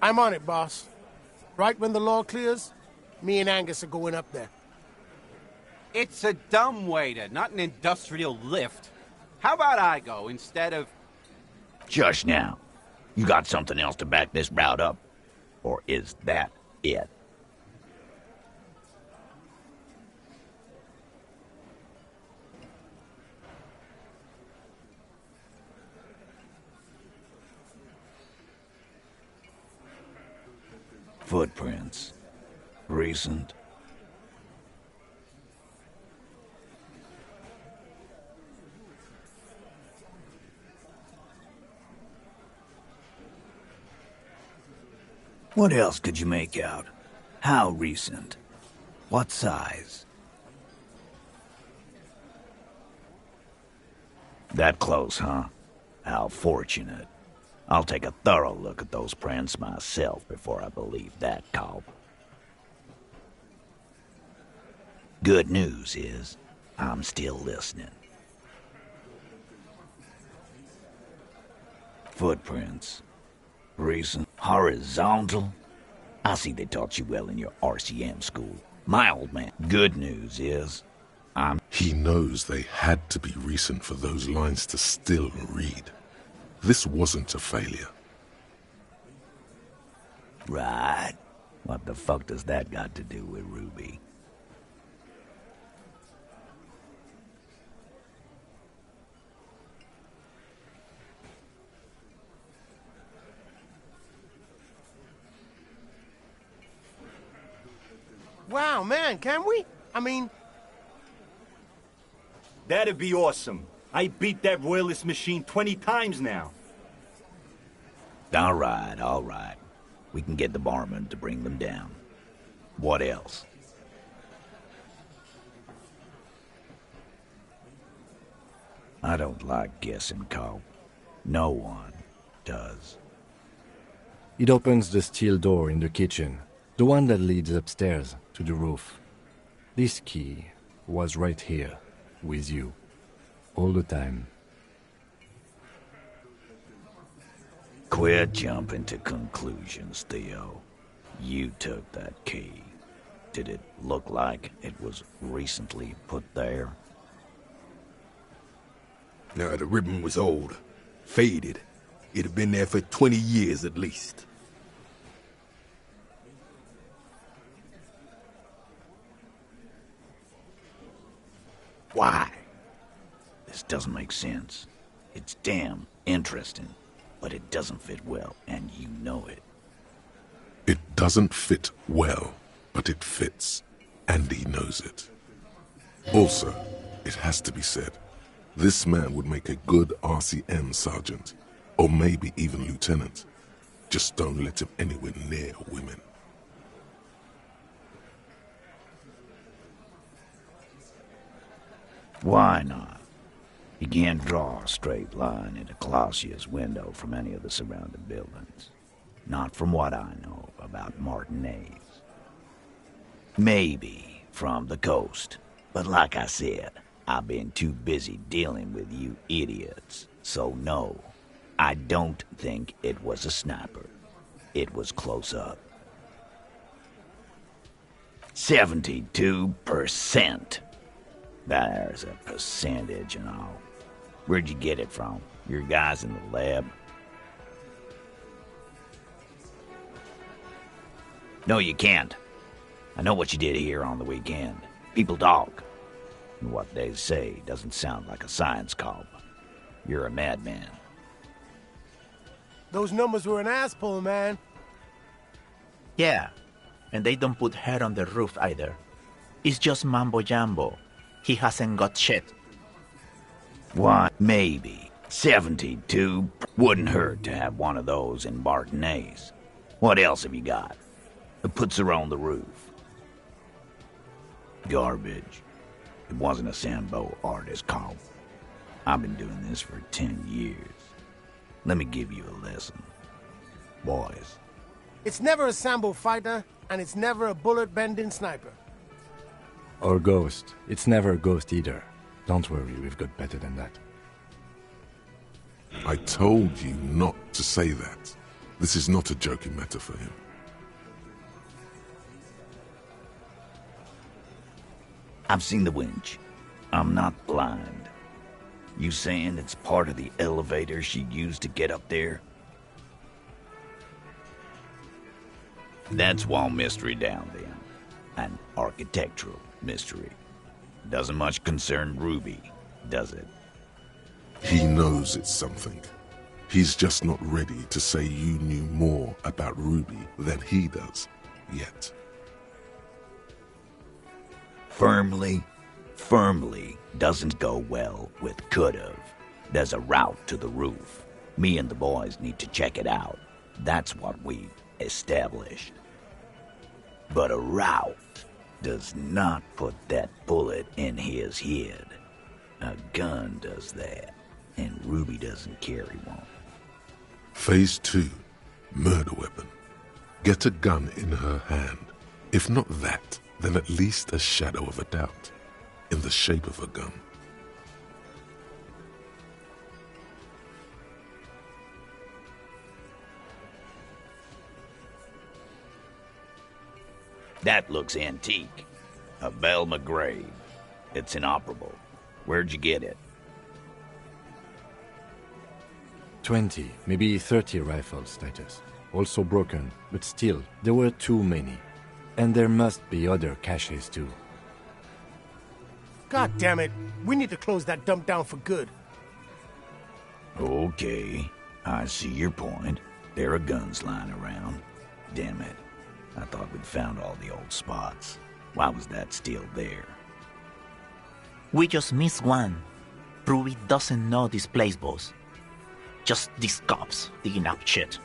I'm on it, boss. Right when the law clears, me and Angus are going up there.
It's a dumbwaiter, not an industrial lift. How about I go instead of...
Just now. You got something else to back this route up? Or is that it? Footprints. Recent. What else could you make out? How recent? What size? That close, huh? How fortunate. I'll take a thorough look at those prints myself before I believe that, Culp. Good news is, I'm still listening. Footprints. Recent. Horizontal? I see they taught you well in your RCM school. My old man. Good news is,
He knows they had to be recent for those lines to still read. This wasn't a failure.
Right. What the fuck does that got to do with Ruby?
Wow, man, can we? I mean...
That'd be awesome. I beat that royalist machine 20 times now.
All right. We can get the barman to bring them down. What else? I don't like guessing, Culp. No one does.
It opens the steel door in the kitchen, the one that leads upstairs to the roof. This key was right here, with you, all the time.
Quit jumping to conclusions, Theo. You took that key. Did it look like it was recently put there?
No, the ribbon was old, faded. It had been there for 20 years at least.
Why? This doesn't make sense. It's damn interesting, but it doesn't fit well, and you know it.
It doesn't fit well, but it fits, and he knows it. Also, it has to be said, this man would make a good RCM sergeant, or maybe even lieutenant. Just don't let him anywhere near women.
Why not? You can't draw a straight line into Clausia's window from any of the surrounding buildings. Not from what I know about Martinez. Maybe from the coast, but like I said, I've been too busy dealing with you idiots. So no, I don't think it was a sniper. It was close up. 72%. There's a percentage and all. Where'd you get it from? Your guys in the lab? No, you can't. I know what you did here on the weekend. People talk. And what they say doesn't sound like a science comp. You're a madman.
Those numbers were an ass pull, man.
Yeah, and they don't put hair on the roof either. It's just mambo jumbo. He hasn't got shit.
Why, maybe. 72 wouldn't hurt to have one of those in Martinez. What else have you got? It puts her on the roof. Garbage. It wasn't a Sambo artist comp. I've been doing this for 10 years. Let me give you a lesson. Boys.
It's never a Sambo fighter, and it's never a bullet-bending sniper.
Or Ghost. It's never a Ghost either. Don't worry, we've got better than that.
I told you not to say that. This is not a joking matter for him.
I've seen the winch. I'm not blind. You saying it's part of the elevator she used to get up there? That's one mystery down then. An architectural mystery. Doesn't much concern Ruby, does it?
He knows it's something. He's just not ready to say you knew more about Ruby than he does, yet.
Firmly doesn't go well with could've. There's a route to the roof. Me and the boys need to check it out. That's what we've established. But a route does not put that bullet in his head. A gun does that, and Ruby doesn't carry one.
Phase 2, murder weapon. Get a gun in her hand. If not that, then at least a shadow of a doubt, in the shape of a gun.
That looks antique. A Bell McGrave. It's inoperable. Where'd you get it?
20, maybe 30 rifles, Titus. Also broken, but still, there were too many. And there must be other caches too.
God damn it. We need to close that dump down for good.
Okay, I see your point. There are guns lying around. Damn it. I thought we'd found all the old spots. Why was that still there?
We just missed one. Ruby doesn't know this place, boss. Just these cops digging up shit.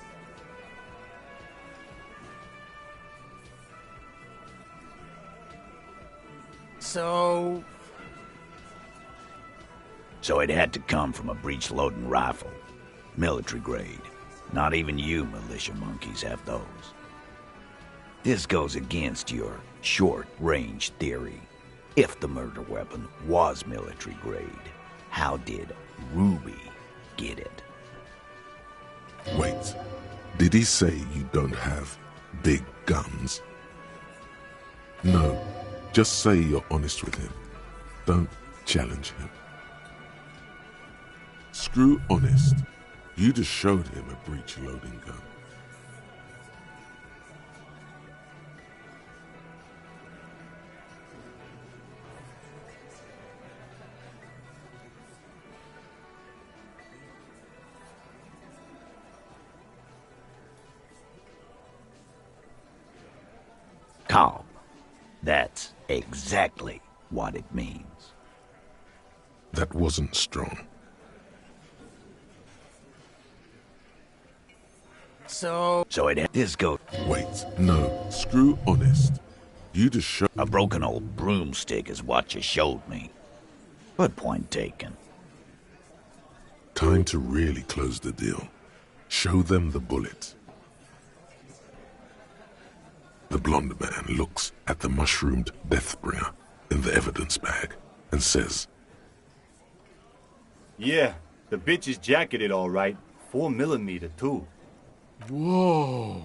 So
it had to come from a breech-loading rifle. Military grade. Not even you militia monkeys have those. This goes against your short-range theory. If the murder weapon was military grade, how did Ruby get it?
Wait, did he say you don't have big guns? No, just say you're honest with him. Don't challenge him. Screw honest. You just showed him a breech-loading gun.
Calm. That's exactly what it means.
That wasn't strong.
So
This goes.
Wait, no, screw honest. You just showed...
A broken old broomstick is what you showed me. But point taken.
Time to really close the deal. Show them the bullet. The blonde man looks at the mushroomed deathbringer in the evidence bag and says,
Yeah, the bitch is jacketed all right. 4mm too.
Whoa.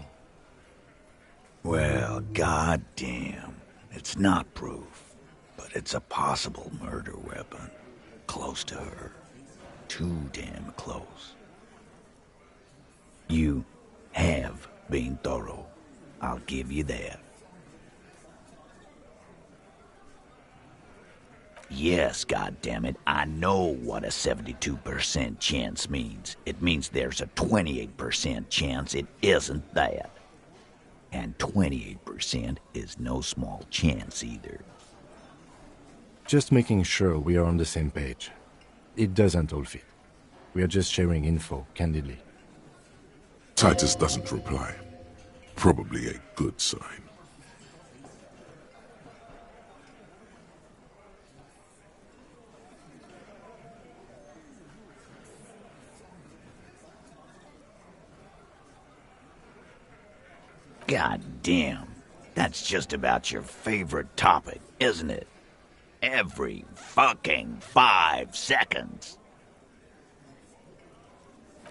Well, goddamn. It's not proof, but it's a possible murder weapon. Close to her. Too damn close. You have been thorough. I'll give you that. Yes, goddammit, I know what a 72% chance means. It means there's a 28% chance it isn't that. And 28% is no small chance either.
Just making sure we are on the same page. It doesn't all fit. We are just sharing info, candidly.
Titus doesn't reply. Probably a good sign.
God damn, that's just about your favorite topic, isn't it? Every fucking 5 seconds.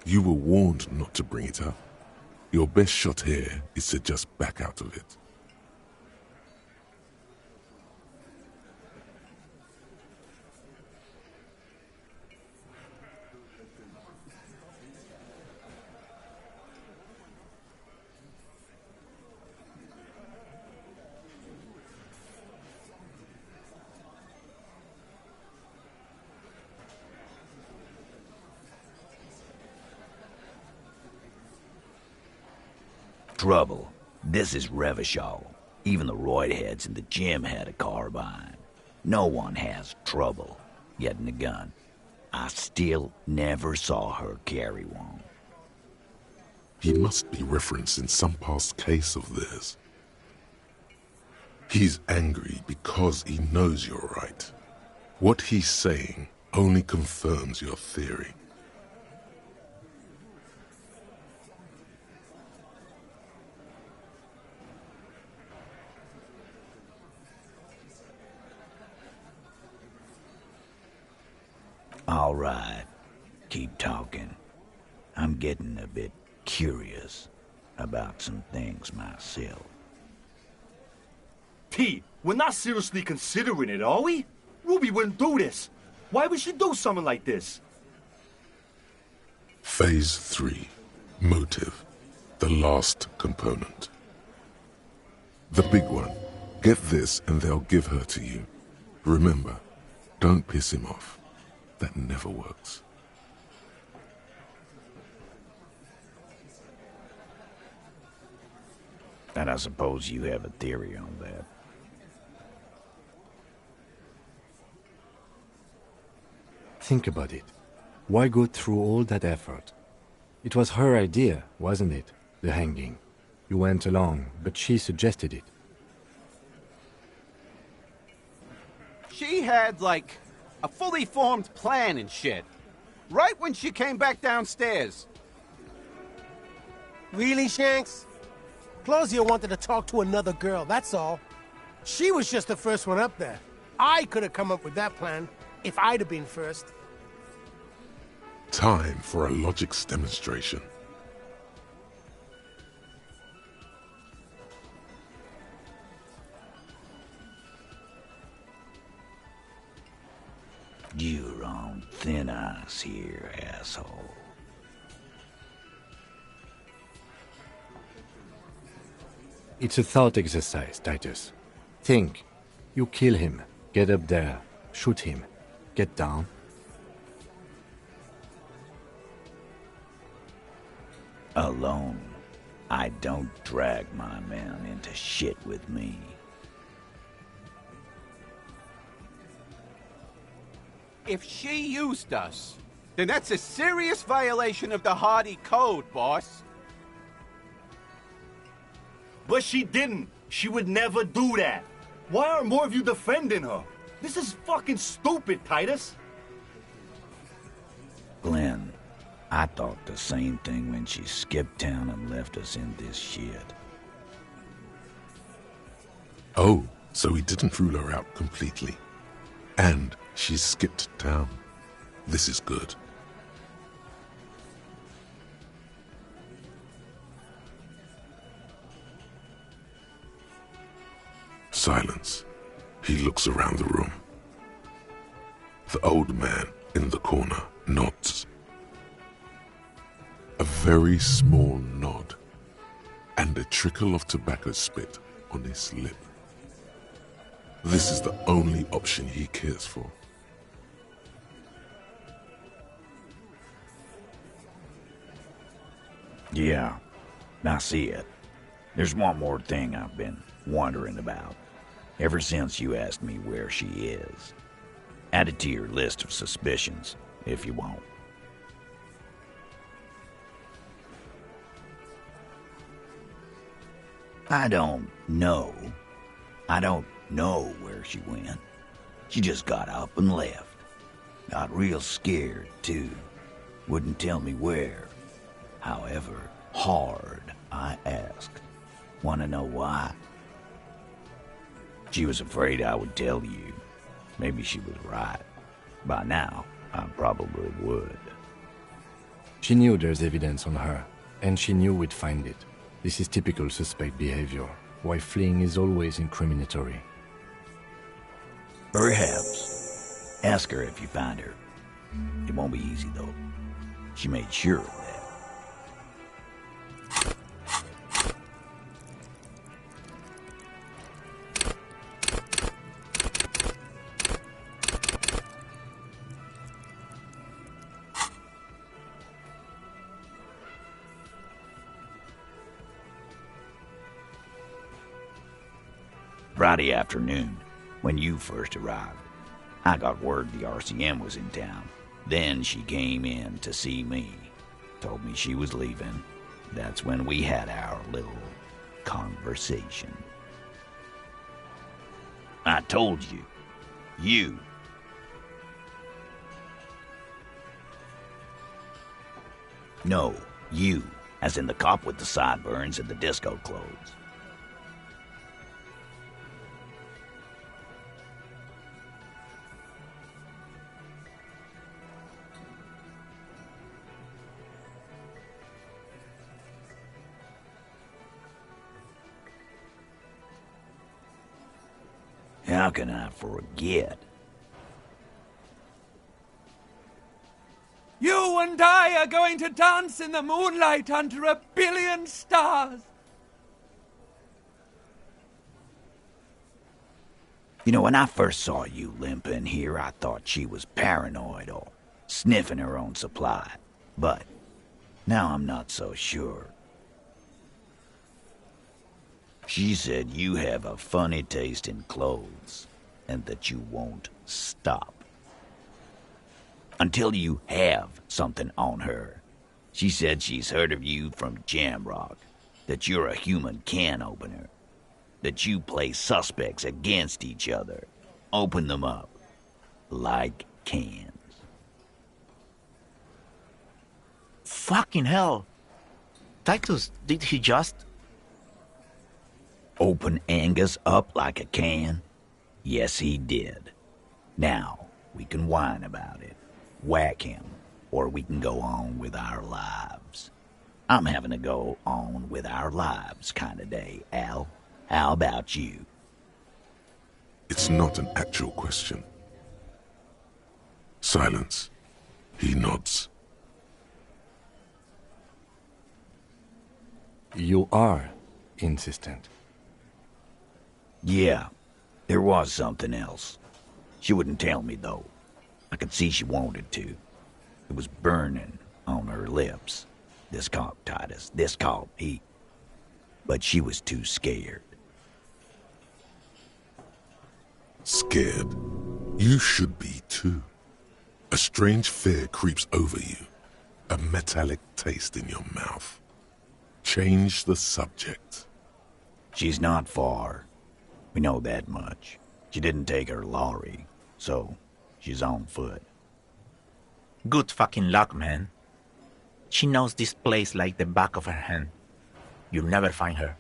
You were warned not to bring it up. Your best shot here is to just back out of it.
Trouble. This is Revachol. Even the roidheads in the gym had a carbine. No one has trouble getting a gun. I still never saw her carry one.
He must be referencing some past case of theirs. He's angry because he knows you're right. What he's saying only confirms your theory.
All right, keep talking. I'm getting a bit curious about some things myself.
T, we're not seriously considering it, are we? Ruby wouldn't do this. Why would she do something like this?
Phase 3. Motive. The last component. The big one. Get this and they'll give her to you. Remember, don't piss him off. That never works.
And I suppose you have a theory on that.
Think about it. Why go through all that effort? It was her idea, wasn't it? The hanging. You went along, but she suggested it.
She had, like, a fully formed plan and shit. Right when she came back downstairs.
Really, Shanks? Claudia wanted to talk to another girl, that's all. She was just the first one up there. I could have come up with that plan if I'd have been first.
Time for a logics demonstration.
You're on thin ice here, asshole.
It's a thought exercise, Titus. Think. You kill him. Get up there. Shoot him. Get down.
Alone. I don't drag my men into shit with me.
If she used us, then that's a serious violation of the Hardy Code, boss.
But she didn't. She would never do that. Why aren't more of you defending her? This is fucking stupid, Titus.
Glenn, I thought the same thing when she skipped town and left us in this shit.
Oh, so he didn't rule her out completely. And she skipped town. This is good. Silence. He looks around the room. The old man in the corner nods. A very small nod, and a trickle of tobacco spit on his lip. This is the only option he cares for.
Yeah, I see it. There's one more thing I've been wondering about. Ever since you asked me where she is. Add it to your list of suspicions, if you want. I don't know. I don't know where she went. She just got up and left. Got real scared, too. Wouldn't tell me where. However hard I asked. Want to know why? She was afraid I would tell you. Maybe she was right. By now, I probably would.
She knew there's evidence on her, and she knew we'd find it. This is typical suspect behavior, why fleeing is always incriminatory.
Perhaps. Ask her if you find her. It won't be easy, though. She made sure of that. Friday afternoon, when you first arrived, I got word the RCM was in town. Then she came in to see me. Told me she was leaving. That's when we had our little conversation. I told you. You. No, you. As in the cop with the sideburns and the disco clothes. How can I forget?
You and I are going to dance in the moonlight under 1 billion stars.
You know, when I first saw you limping here, I thought she was paranoid or sniffing her own supply. But now I'm not so sure. She said you have a funny taste in clothes, and that you won't stop. Until you have something on her. She said she's heard of you from Jamrock, that you're a human can opener, that you play suspects against each other, open them up, like cans.
Fucking hell. Titus, did he just...
Open Angus up like a can? Yes, he did. Now, we can whine about it, whack him, or we can go on with our lives. I'm having a go on with our lives kind of day, Al. How about you?
It's not an actual question. Silence. He nods.
You are insistent.
Yeah, there was something else. She wouldn't tell me, though. I could see she wanted to. It was burning on her lips. This caught Titus. This caught Pete. But she was too scared.
Scared? You should be too. A strange fear creeps over you. A metallic taste in your mouth. Change the subject.
She's not far. We know that much. She didn't take her lorry, so she's on foot.
Good fucking luck, man. She knows this place like the back of her hand. You'll never find her.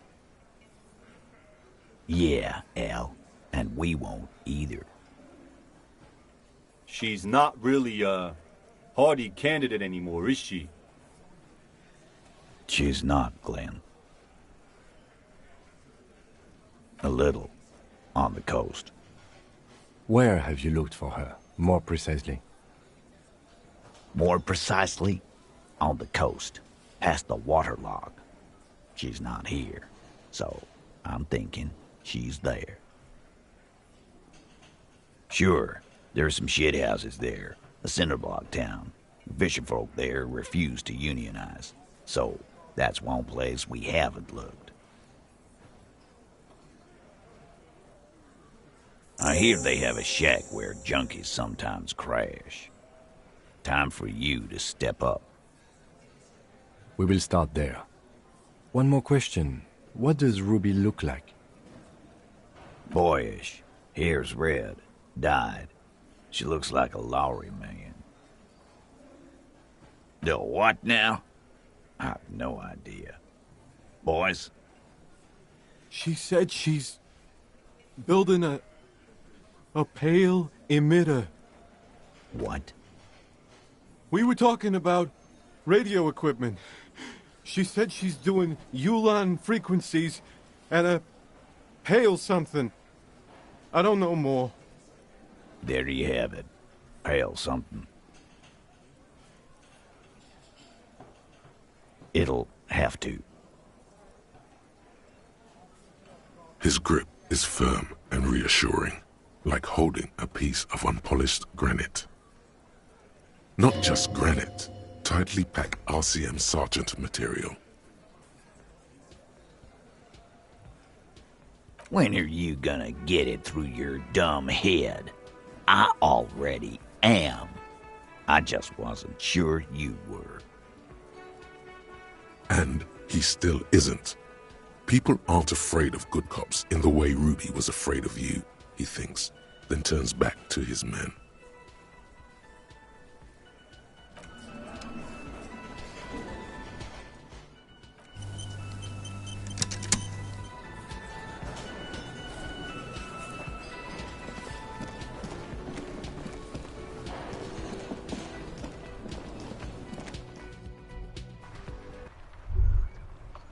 Yeah, Al, and we won't either.
She's not really a hardy candidate anymore, is she?
She's not, Glenn. A little. On the coast.
Where have you looked for her, more precisely?
More precisely, on the coast, past the waterlock. She's not here, so I'm thinking she's there. Sure, there's some shit houses there, a cinderblock town. Fisherfolk there refuse to unionize, so that's one place we haven't looked. I hear they have a shack where junkies sometimes crash. Time for you to step up.
We will start there. One more question. What does Ruby look like?
Boyish. Hair's red. Dyed. She looks like a lorry man. The what now? I have no idea. Boys?
She said she's building a pale emitter.
What?
We were talking about radio equipment. She said she's doing Ulan frequencies and a pale something. I don't know more.
There you have it. Pale something. It'll have to.
His grip is firm and reassuring, like holding a piece of unpolished granite. Not just granite, tightly packed RCM Sergeant material.
When are you gonna get it through your dumb head? I already am. I just wasn't sure you were.
And he still isn't. People aren't afraid of good cops in the way Ruby was afraid of you, he thinks, then turns back to his men.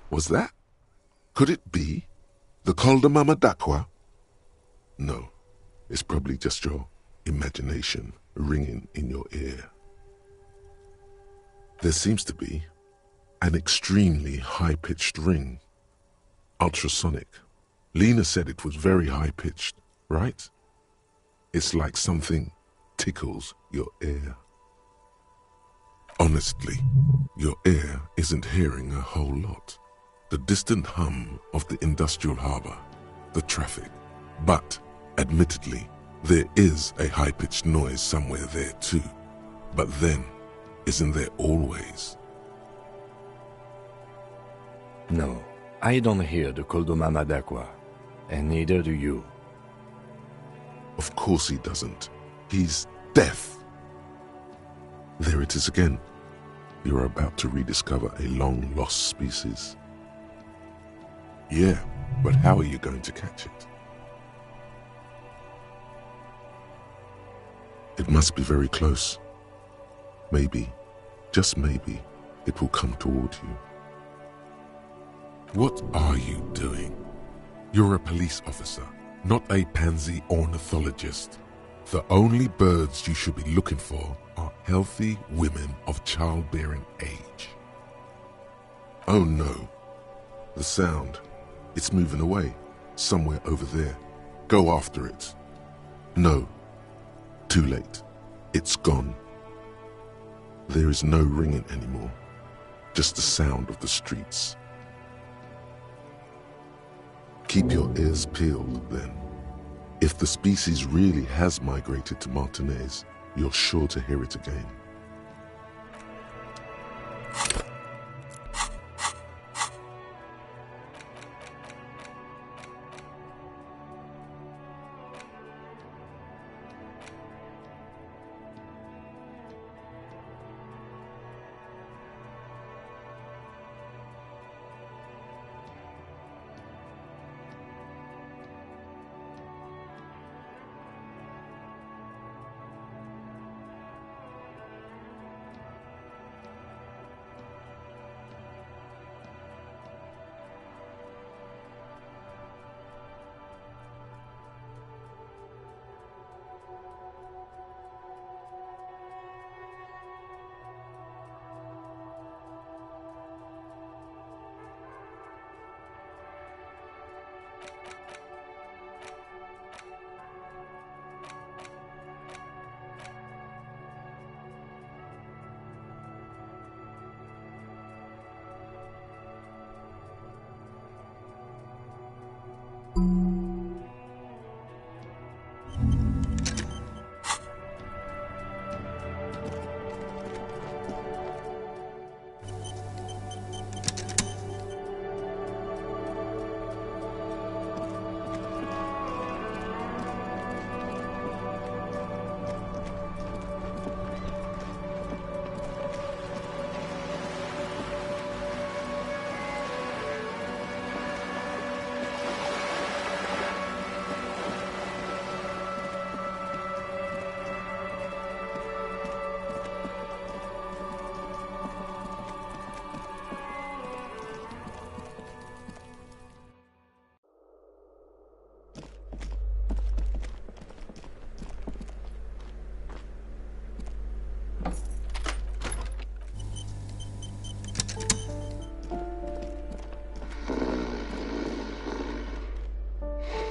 Was that? Could it be the Col de Mama Dakwa? No, it's probably just your imagination ringing in your ear. There seems to be an extremely high-pitched ring. Ultrasonic. Lena said it was very high-pitched, right? It's like something tickles your ear. Honestly, your ear isn't hearing a whole lot. The distant hum of the industrial harbor, the traffic. But, admittedly, there is a high-pitched noise somewhere there too. But then, isn't there always?
No, I don't hear the Col de Mama Dakwa, and neither do you.
Of course he doesn't. He's deaf. There it is again. You're about to rediscover a long-lost species. Yeah, but how are you going to catch it? It must be very close. Maybe, just maybe, it will come toward you. What are you doing? You're a police officer, not a pansy ornithologist. The only birds you should be looking for are healthy women of childbearing age. Oh no. The sound. It's moving away, somewhere over there. Go after it. No. Too late. It's gone. There is no ringing anymore. Just the sound of the streets. Keep your ears peeled, then. If the species really has migrated to Martinez, you're sure to hear it again.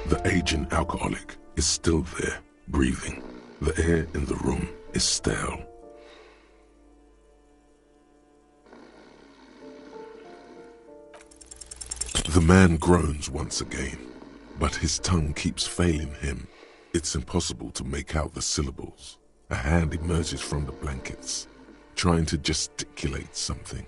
The aging alcoholic is still there, breathing. The air in the room is stale. The man groans once again, but his tongue keeps failing him. It's impossible to make out the syllables. A hand emerges from the blankets, trying to gesticulate something,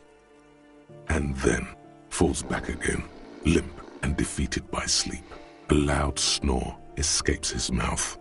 and then falls back again, limp and defeated by sleep. A loud snore escapes his mouth.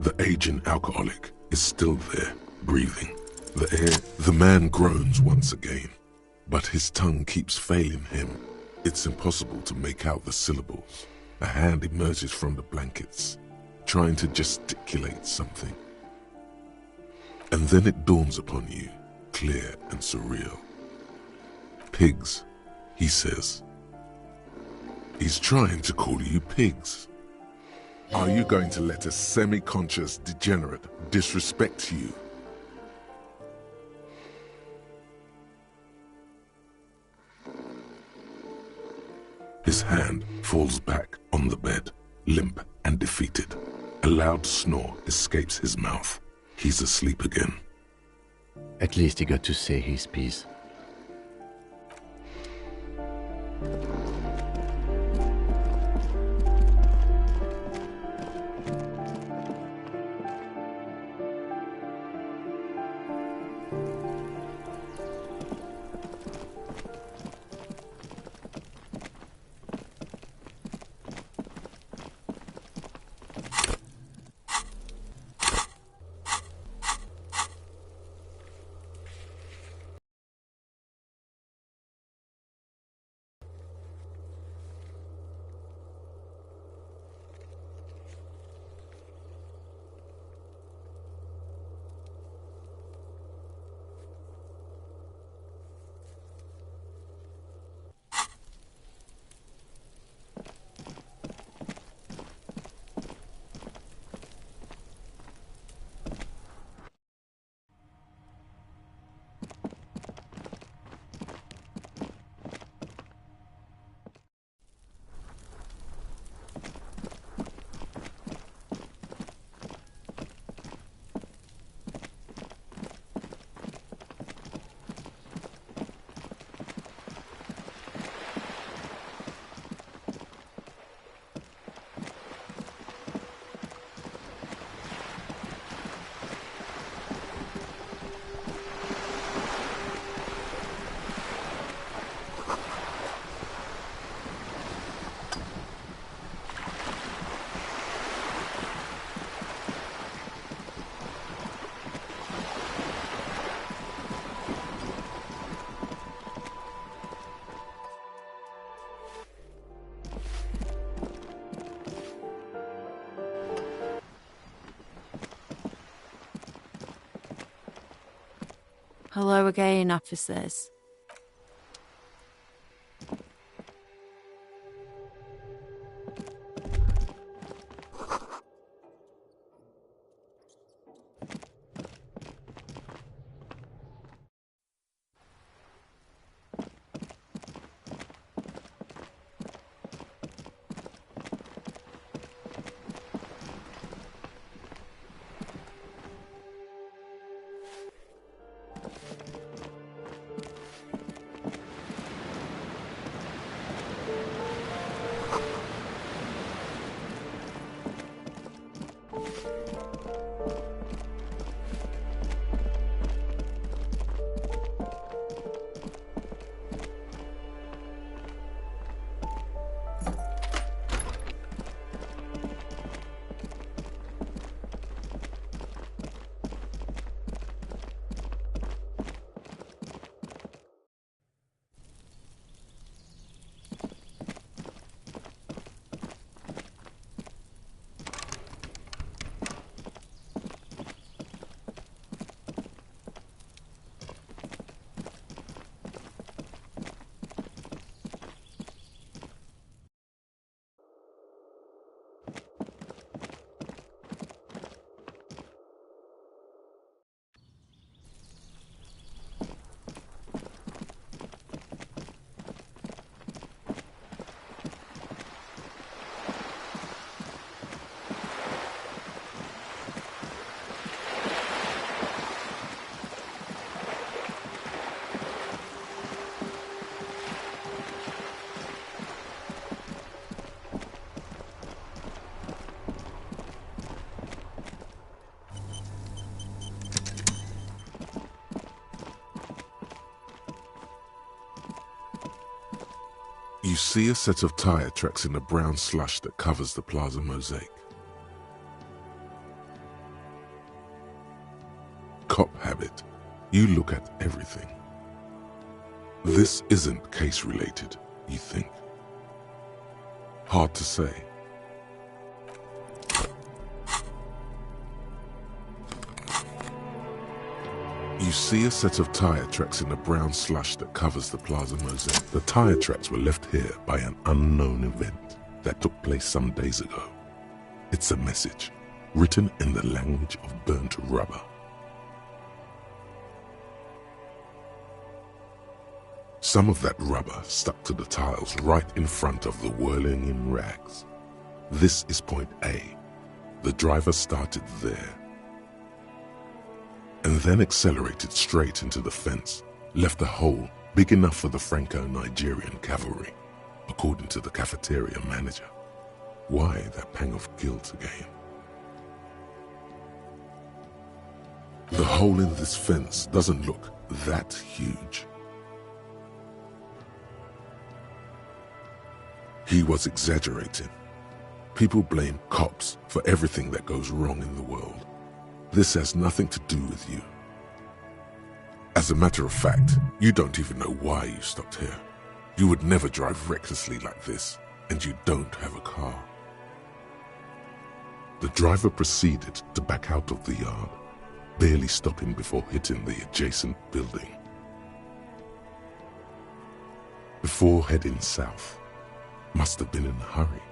The aging alcoholic is still there, breathing. The man groans once again, but his tongue keeps failing him. It's impossible to make out the syllables. A hand emerges from the blankets, trying to gesticulate something. And then it dawns upon you, clear and surreal. Pigs, he says. He's trying to call you pigs. Are you going to let a semi-conscious degenerate disrespect you? His hand falls back on the bed, limp and defeated. A loud snore escapes his mouth. He's asleep again.
At least he got to say his piece.
Hello again, officers.
You see a set of tire tracks in the brown slush that covers the plaza mosaic. Cop habit. You look at everything. This isn't case-related, you think. Hard to say. You see a set of tire tracks in the brown slush that covers the plaza mosaic. The tire tracks were left here by an unknown event that took place some days ago. It's a message, written in the language of burnt rubber. Some of that rubber stuck to the tiles right in front of the whirling in rags. This is point A. The driver started there, and then accelerated straight into the fence, left a hole big enough for the Franco-Nigerian cavalry, according to the cafeteria manager. Why that pang of guilt again? The hole in this fence doesn't look that huge. He was exaggerating. People blame cops for everything that goes wrong in the world. This has nothing to do with you. As a matter of fact, you don't even know why you stopped here. You would never drive recklessly like this, and you don't have a car. The driver proceeded to back out of the yard, barely stopping before hitting the adjacent building. Before heading south, must have been in a hurry.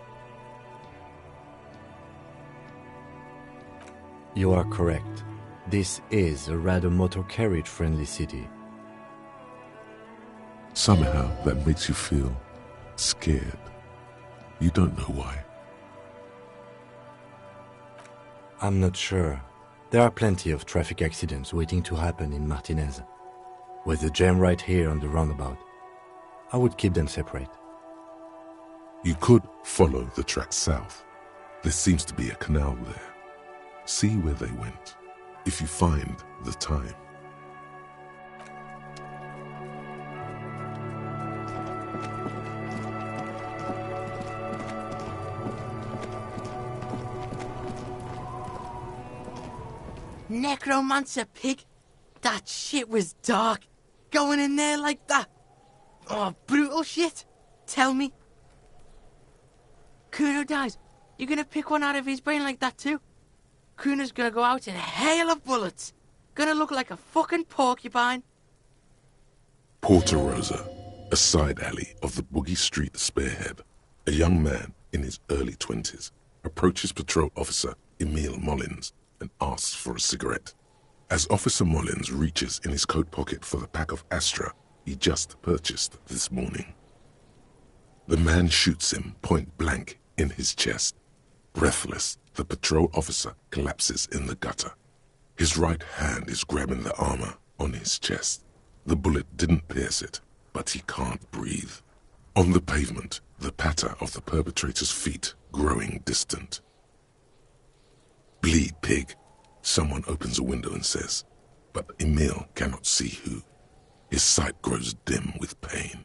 You are correct. This is a rather motor carriage-friendly city.
Somehow that makes you feel scared. You don't know why.
I'm not sure. There are plenty of traffic accidents waiting to happen in Martinez. With the jam right here on the roundabout, I would keep them separate.
You could follow the track south. There seems to be a canal there. See where they went, if you find the time.
Necromancer pig? That shit was dark. Going in there like that. Oh, brutal shit. Tell me. Kuno dies. You're gonna pick one out of his brain like that too? Kuno's gonna go out in a hail of bullets. Gonna look like a fucking porcupine.
Porta Rosa, a side alley of the Boogie Street spearhead. A young man in his early 20s approaches patrol officer Emil Mullins and asks for a cigarette. As Officer Mullins reaches in his coat pocket for the pack of Astra he just purchased this morning, the man shoots him point blank in his chest. Breathless, the patrol officer collapses in the gutter. His right hand is grabbing the armor on his chest. The bullet didn't pierce it, but he can't breathe. On the pavement, the patter of the perpetrator's feet growing distant. "Bleed, pig," someone opens a window and says, but Emil cannot see who. His sight grows dim with pain.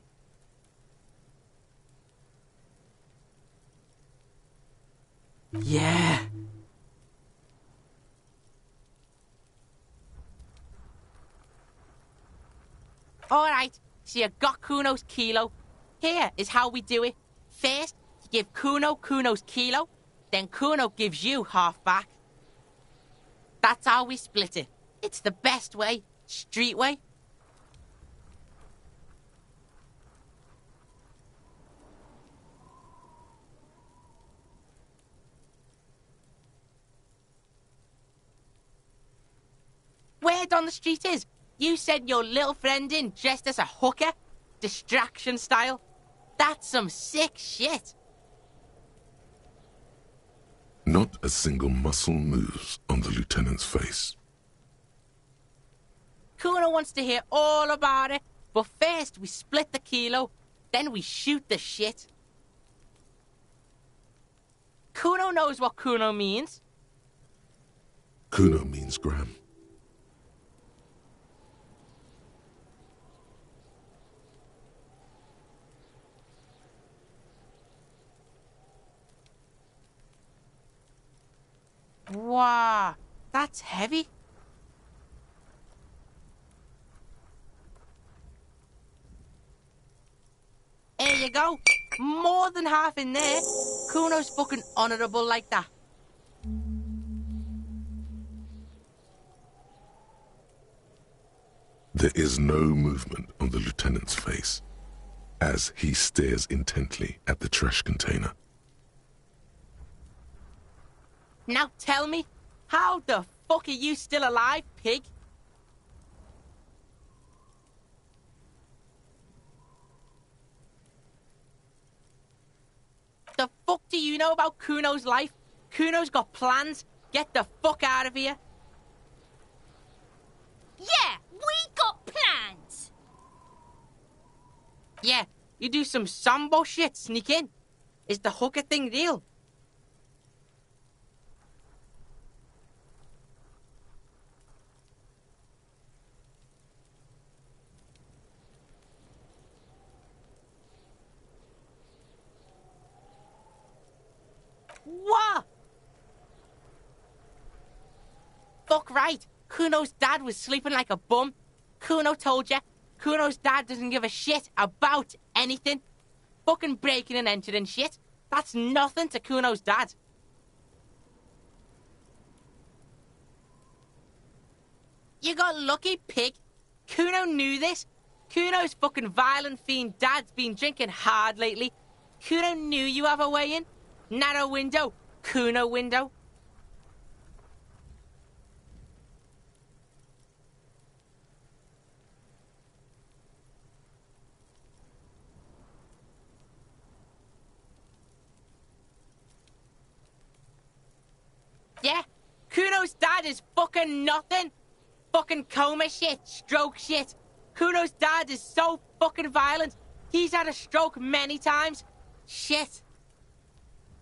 Yeah. Alright, so you got Kuno's kilo. Here is how we do it. First, you give Kuno Kuno's kilo, then Kuno gives you half back. That's how we split it. It's the best way, street way. Word on the street is, you sent your little friend in dressed as a hooker, distraction style. That's some sick shit.
Not a single muscle moves on the lieutenant's face.
Kuno wants to hear all about it, but first we split the kilo, then we shoot the shit. Kuno knows what Kuno means.
Kuno means gram.
Wow, that's heavy. There you go. More than half in there. Kuno's fucking honourable like that.
There is no movement on the lieutenant's face as he stares intently at the trash container.
Now tell me, how the fuck are you still alive, pig? The fuck do you know about Kuno's life? Kuno's got plans. Get the fuck out of here.
Yeah, we got plans.
Yeah, you do some Sambo shit, sneak in. Is the hooker thing real? What? Fuck right. Kuno's dad was sleeping like a bum. Kuno told ya. Kuno's dad doesn't give a shit about anything. Fucking breaking and entering shit. That's nothing to Kuno's dad. You got lucky, pig. Kuno knew this. Kuno's fucking violent fiend dad's been drinking hard lately. Kuno knew you have a way in. Narrow window. Kuno window. Yeah, Kuno's dad is fucking nothing. Fucking coma shit, stroke shit. Kuno's dad is so fucking violent. He's had a stroke many times. Shit.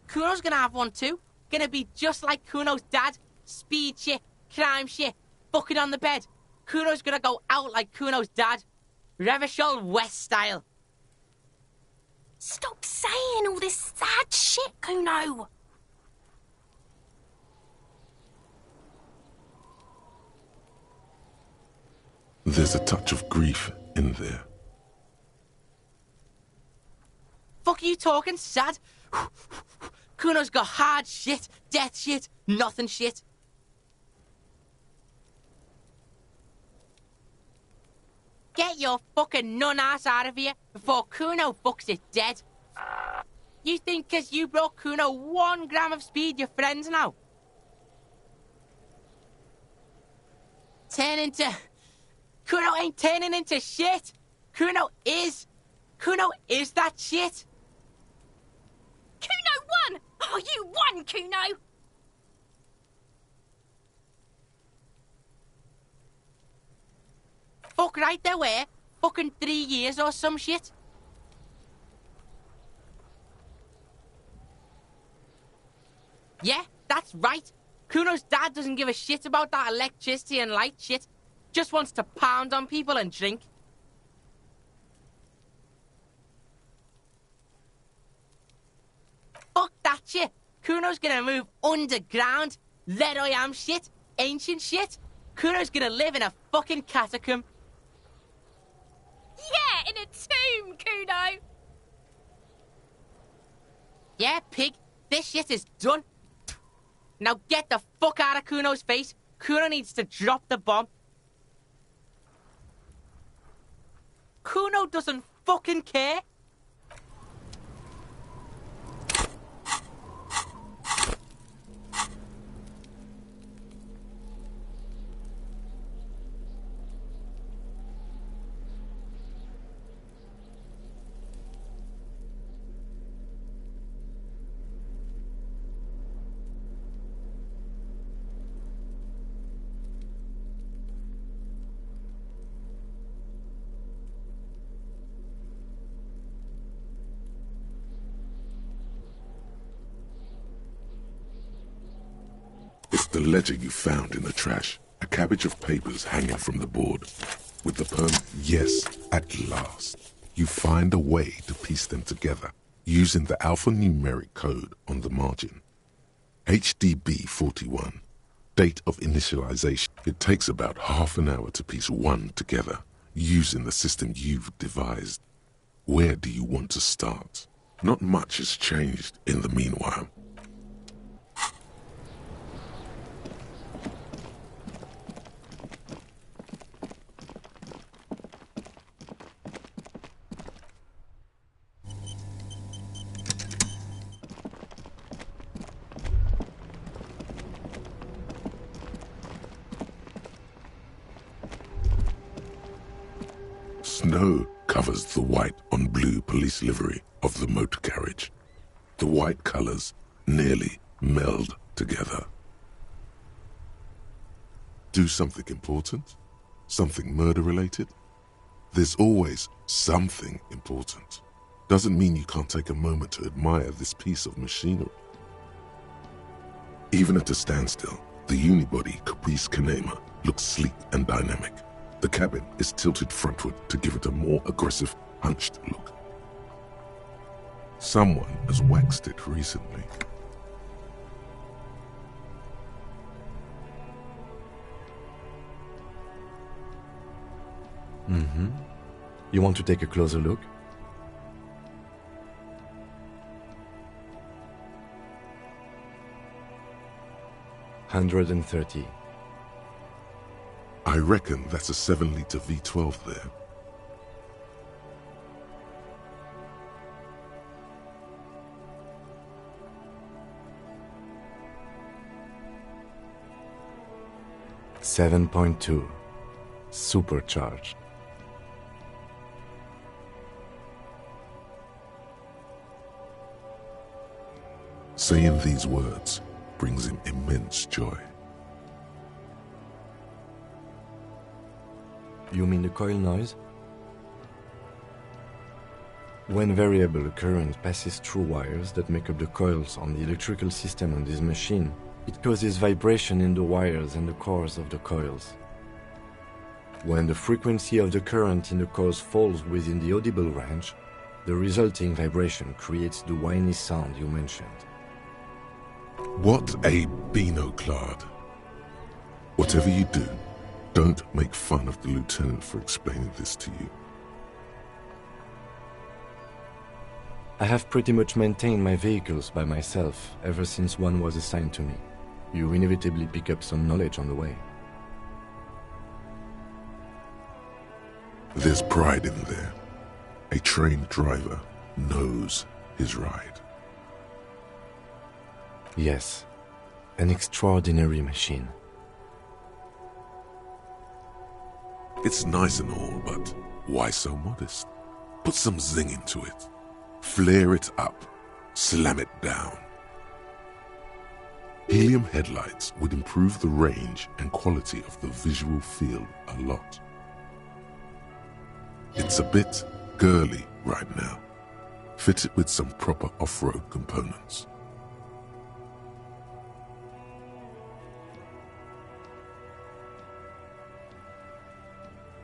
Kuno's gonna have one too. Gonna be just like Kuno's dad. Speed shit, crime shit, fucking on the bed. Kuno's gonna go out like Kuno's dad. Revachol West style.
Stop saying all this sad shit, Kuno.
There's a touch of grief in there.
Fuck are you talking, sad? Kuno's got hard shit, death shit, nothing shit. Get your fucking nun ass out of here before Kuno fucks it dead. You think 'cause you brought Kuno 1 gram of speed you're friends now? Kuno ain't turning into shit. Kuno is that shit.
Kuno won! Oh, you won, Kuno!
Fuck right there were. Fucking 3 years or some shit. Yeah, that's right. Kuno's dad doesn't give a shit about that electricity and light shit. Just wants to pound on people and drink. Fuck that shit. Kuno's gonna move underground. Lead I am shit. Ancient shit. Kuno's gonna live in a fucking catacomb.
Yeah, in a tomb, Kuno!
Yeah, pig. This shit is done. Now get the fuck out of Kuno's face. Kuno needs to drop the bomb. Kuno doesn't fucking care.
It's the ledger you found in the trash. A cabbage of papers hanging from the board. With the yes, at last. You find a way to piece them together, using the alphanumeric code on the margin. HDB 41. Date of initialization. It takes about half an hour to piece one together, using the system you've devised. Where do you want to start? Not much has changed in the meanwhile. Snow covers the white on blue police livery of the motor carriage. The white colors nearly meld together. Do something important? Something murder-related? There's always something important. Doesn't mean you can't take a moment to admire this piece of machinery. Even at a standstill, the unibody Caprice Kanema looks sleek and dynamic. The cabin is tilted frontward to give it a more aggressive, hunched look. Someone has waxed it recently.
You want to take a closer look? $130.
I reckon that's a 7-liter V12 there.
$7.2. Supercharged.
Saying these words brings him immense joy.
You mean the coil noise? When variable current passes through wires that make up the coils on the electrical system on this machine, it causes vibration in the wires and the cores of the coils. When the frequency of the current in the coils falls within the audible range, the resulting vibration creates the whiny sound you mentioned.
What a binoclard. Whatever you do, don't make fun of the lieutenant for explaining this to you.
I have pretty much maintained my vehicles by myself ever since one was assigned to me. You inevitably pick up some knowledge on the way.
There's pride in there. A trained driver knows his ride.
Yes, an extraordinary machine.
It's nice and all, but why so modest? Put some zing into it. Flare it up. Slam it down. Helium headlights would improve the range and quality of the visual field a lot. It's a bit girly right now. Fit it with some proper off-road components.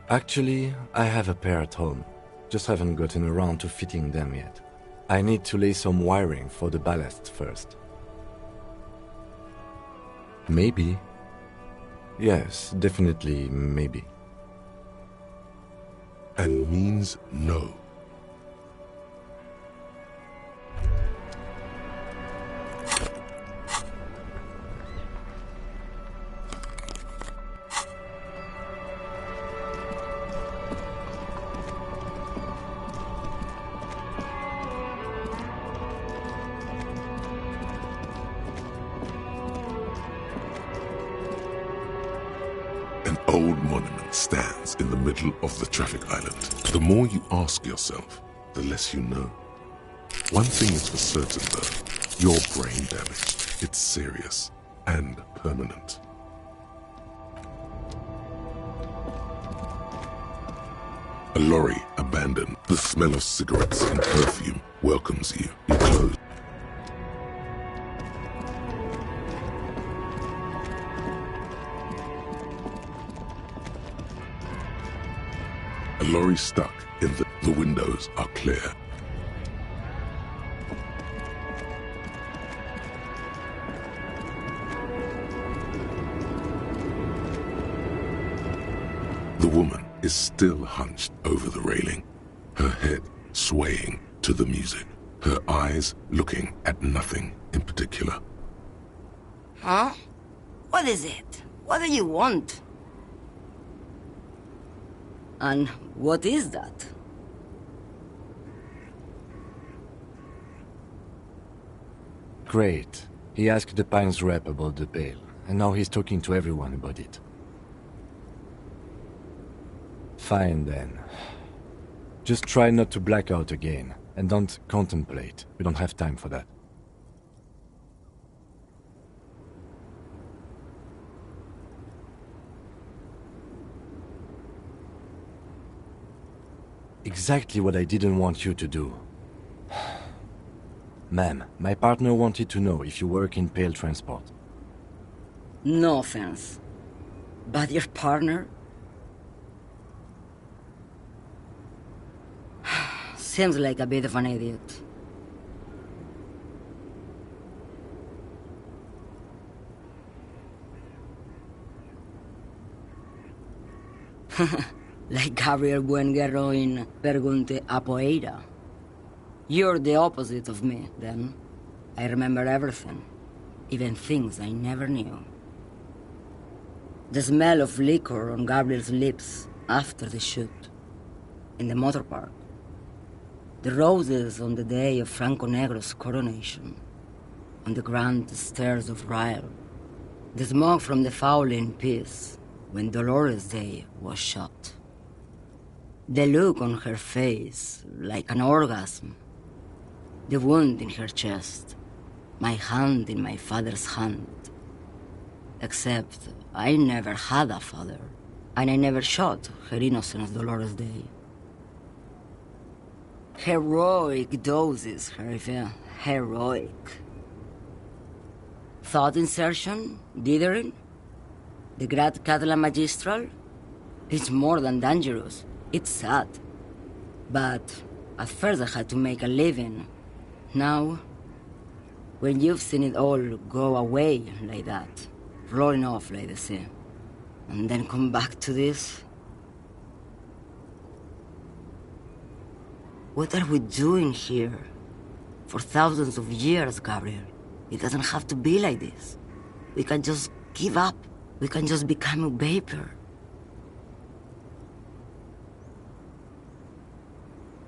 Actually, I have a pair at home. Just haven't gotten around to fitting them yet. I need to lay some wiring for the ballast first. Maybe. Yes, definitely maybe.
And means no. An old monument stands in the middle of the traffic island. The more you ask yourself, the less you know. One thing is for certain though, your brain damage. It's serious and permanent. A lorry abandoned. The smell of cigarettes and perfume welcomes you. You close. A lorry stuck in the windows are clear. The woman is still hunched over the railing, her head swaying to the music, her eyes looking at nothing in particular.
Huh? What is it? What do you want? And what is that?
Great. He asked the Pines rep about the bail, and now he's talking to everyone about it. Fine then. Just try not to black out again, and don't contemplate. We don't have time for that. Exactly what I didn't want you to do. Ma'am, my partner wanted to know if you work in Pale Transport.
No offense. But your partner? Seems like a bit of an idiot. Like Gabriel Buenguerro in Pergunte a Poeira. You're the opposite of me, then. I remember everything, even things I never knew. The smell of liquor on Gabriel's lips after the shoot, in the motor park. The roses on the day of Franco Negro's coronation, on the grand stairs of Ryle. The smoke from the Fowling piece when Dolores Day was shot. The look on her face, like an orgasm. The wound in her chest. My hand in my father's hand. Except I never had a father, and I never shot her innocent Dolores Day. Heroic doses, Hervé. Heroic. Thought insertion? Dithering? The Grad Catalan Magistral? It's more than dangerous. It's sad. But at first I had to make a living. Now, when you've seen it all go away like that, rolling off like the sea, and then come back to this? What are we doing here? For thousands of years, Gabriel. It doesn't have to be like this. We can just give up. We can just become a vapor.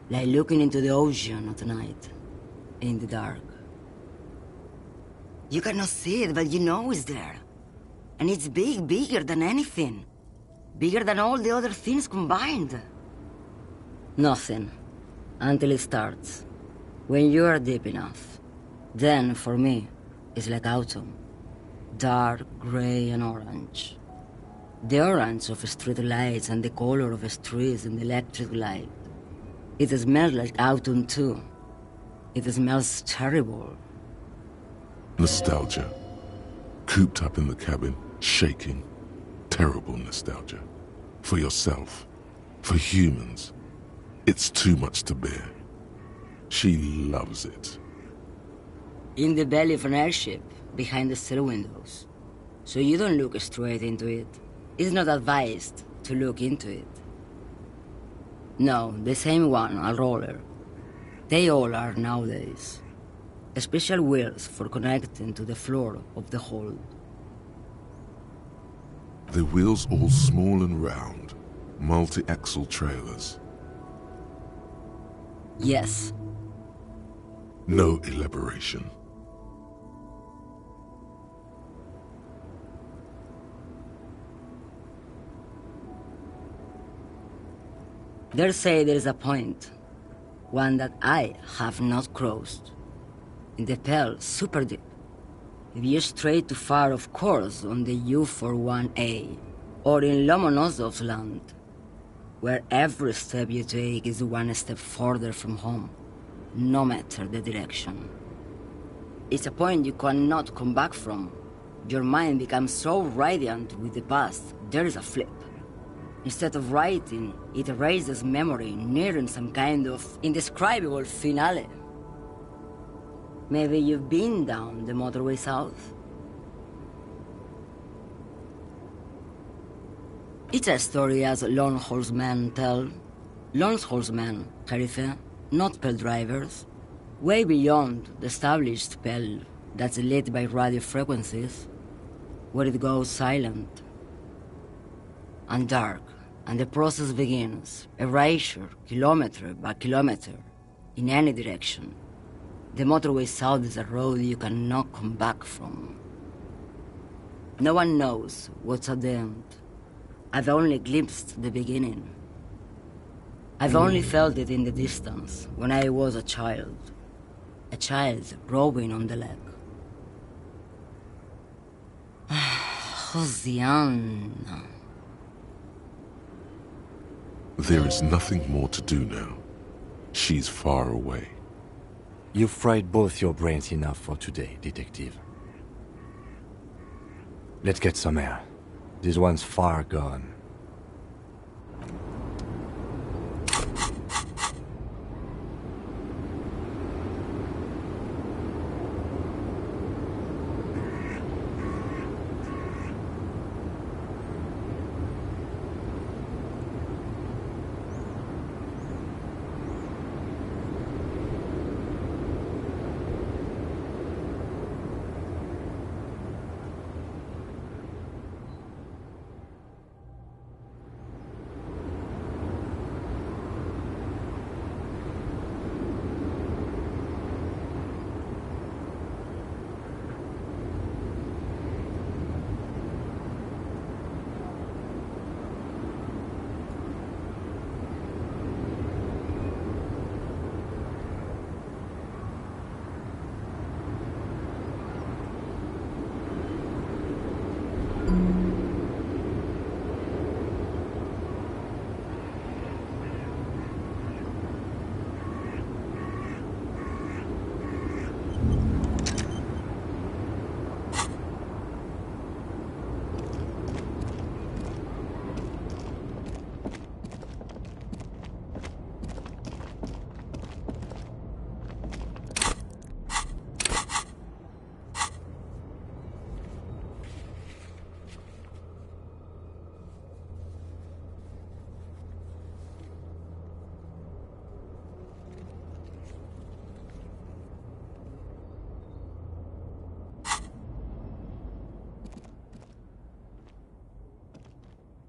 Like looking into the ocean at night, in the dark. You cannot see it, but you know it's there. And it's big, bigger than anything. Bigger than all the other things combined. Nothing. Until it starts. When you are deep enough. Then, for me, it's like autumn. Dark, gray, and orange. The orange of street lights and the color of streets in the electric light. It smells like autumn too. It smells terrible.
Nostalgia. Cooped up in the cabin, shaking. Terrible nostalgia. For yourself. For humans. It's too much to bear. She loves it.
In the belly of an airship, behind the sail windows. So you don't look straight into it. It's not advised to look into it. No, the same one, a roller. They all are nowadays. Special wheels for connecting to the floor of the hold.
The wheels all small and round. Multi-axle trailers.
Yes.
No elaboration.
They say there is a point, one that I have not crossed. In the Pell, super deep. If you stray too far, of course, on the U41A, or in Lomonosov's land, where every step you take is one step further from home, no matter the direction. It's a point you cannot come back from. Your mind becomes so radiant with the past, there is a flip. Instead of writing, it erases memory, nearing some kind of indescribable finale. Maybe you've been down the motorway south? It's a story as lone horsemen tell. Lone horsemen, Sheriff, not Pell drivers. Way beyond the established Pell that's lit by radio frequencies, where it goes silent and dark, and the process begins, erasure, kilometer by kilometer, in any direction. The motorway south is a road you cannot come back from. No one knows what's at the end. I've only glimpsed the beginning. I've only felt it in the distance, when I was a child. A child rowing on the lake. Josiana.
There is nothing more to do now. She's far away.
You've fried both your brains enough for today, Detective. Let's get some air. This one's far gone.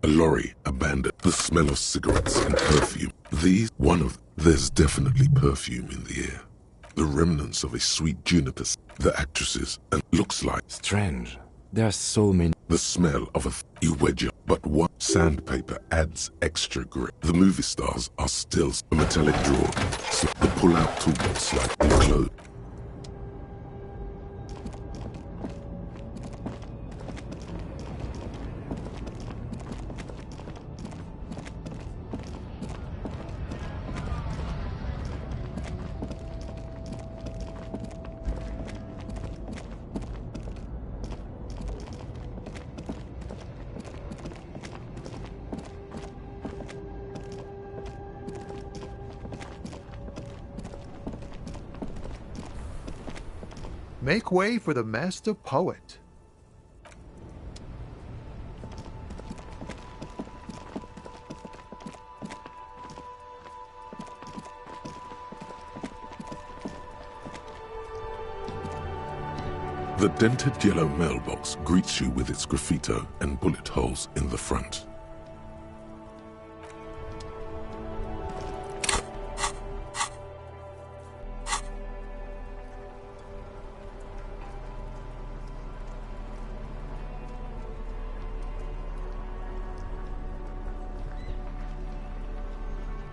A lorry abandoned. The smell of cigarettes and perfume. These, one of There's definitely perfume in the air. The remnants of a sweet juniper. The actresses, and looks like...
Strange. There are so many...
The smell of you wedge up, but one sandpaper adds extra grip. The movie stars are still a metallic drawer, so the pull-out toolbox slightly closed.
Make way for the master poet.
The dented yellow mailbox greets you with its graffito and bullet holes in the front.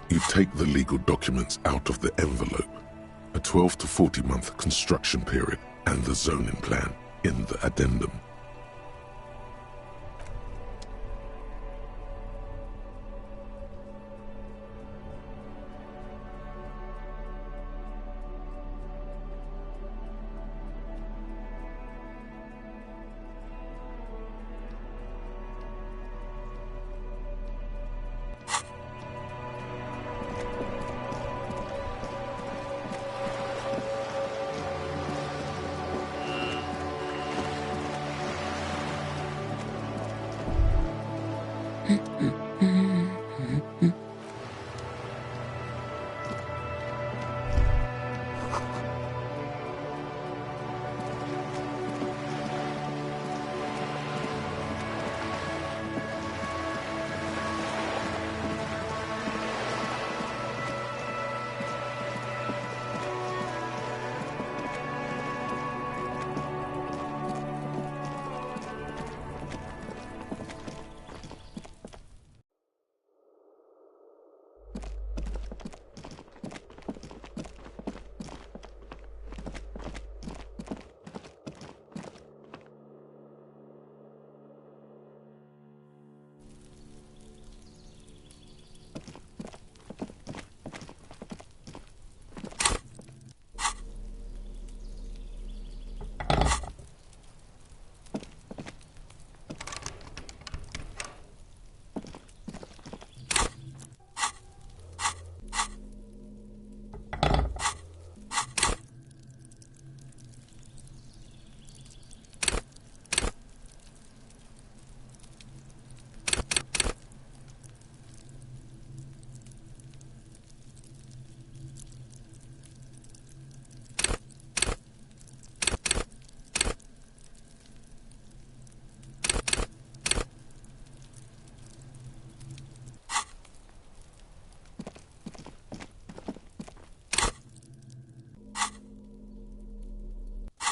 You take the legal documents out of the envelope, a 12 to 40 month construction period, and the zoning plan in the addendum.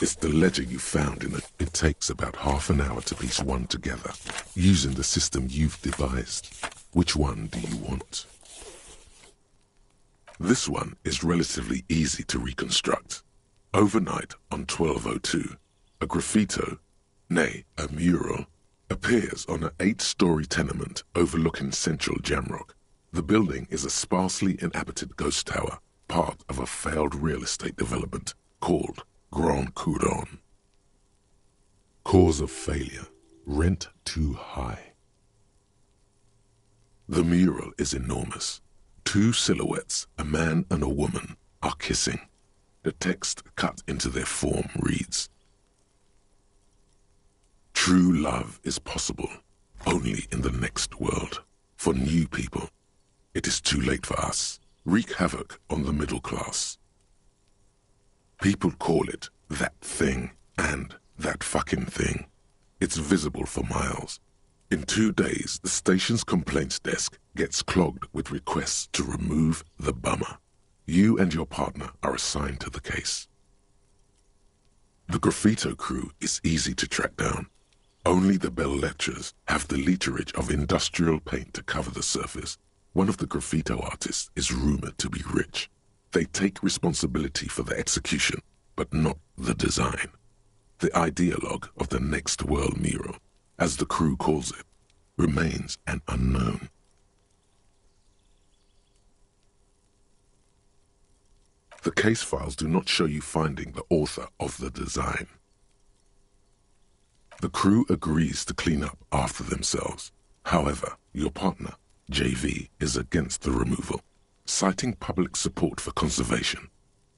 It's the ledger you found in it. It takes about half an hour to piece one together, using the system you've devised. Which one do you want? This one is relatively easy to reconstruct. Overnight on 1202, a graffito, nay, a mural, appears on an 8-story tenement overlooking central Jamrock. The building is a sparsely inhabited ghost tower, part of a failed real estate development called Grand Couronne. Cause of failure: rent too high. The mural is enormous. 2 silhouettes, a man and a woman, are kissing. The text cut into their form reads, "True love is possible only in the next world. For new people, it is too late for us. Wreak havoc on the middle class." People call it that thing and that fucking thing. It's visible for miles. In 2 days, the station's complaints desk gets clogged with requests to remove the bummer. You and your partner are assigned to the case. The graffito crew is easy to track down. Only the belles-lettres have the literage of industrial paint to cover the surface. One of the graffito artists is rumored to be rich. They take responsibility for the execution, but not the design. The ideologue of the next world mural, as the crew calls it, remains an unknown. The case files do not show you finding the author of the design. The crew agrees to clean up after themselves. However, your partner, JV, is against the removal, citing public support for conservation.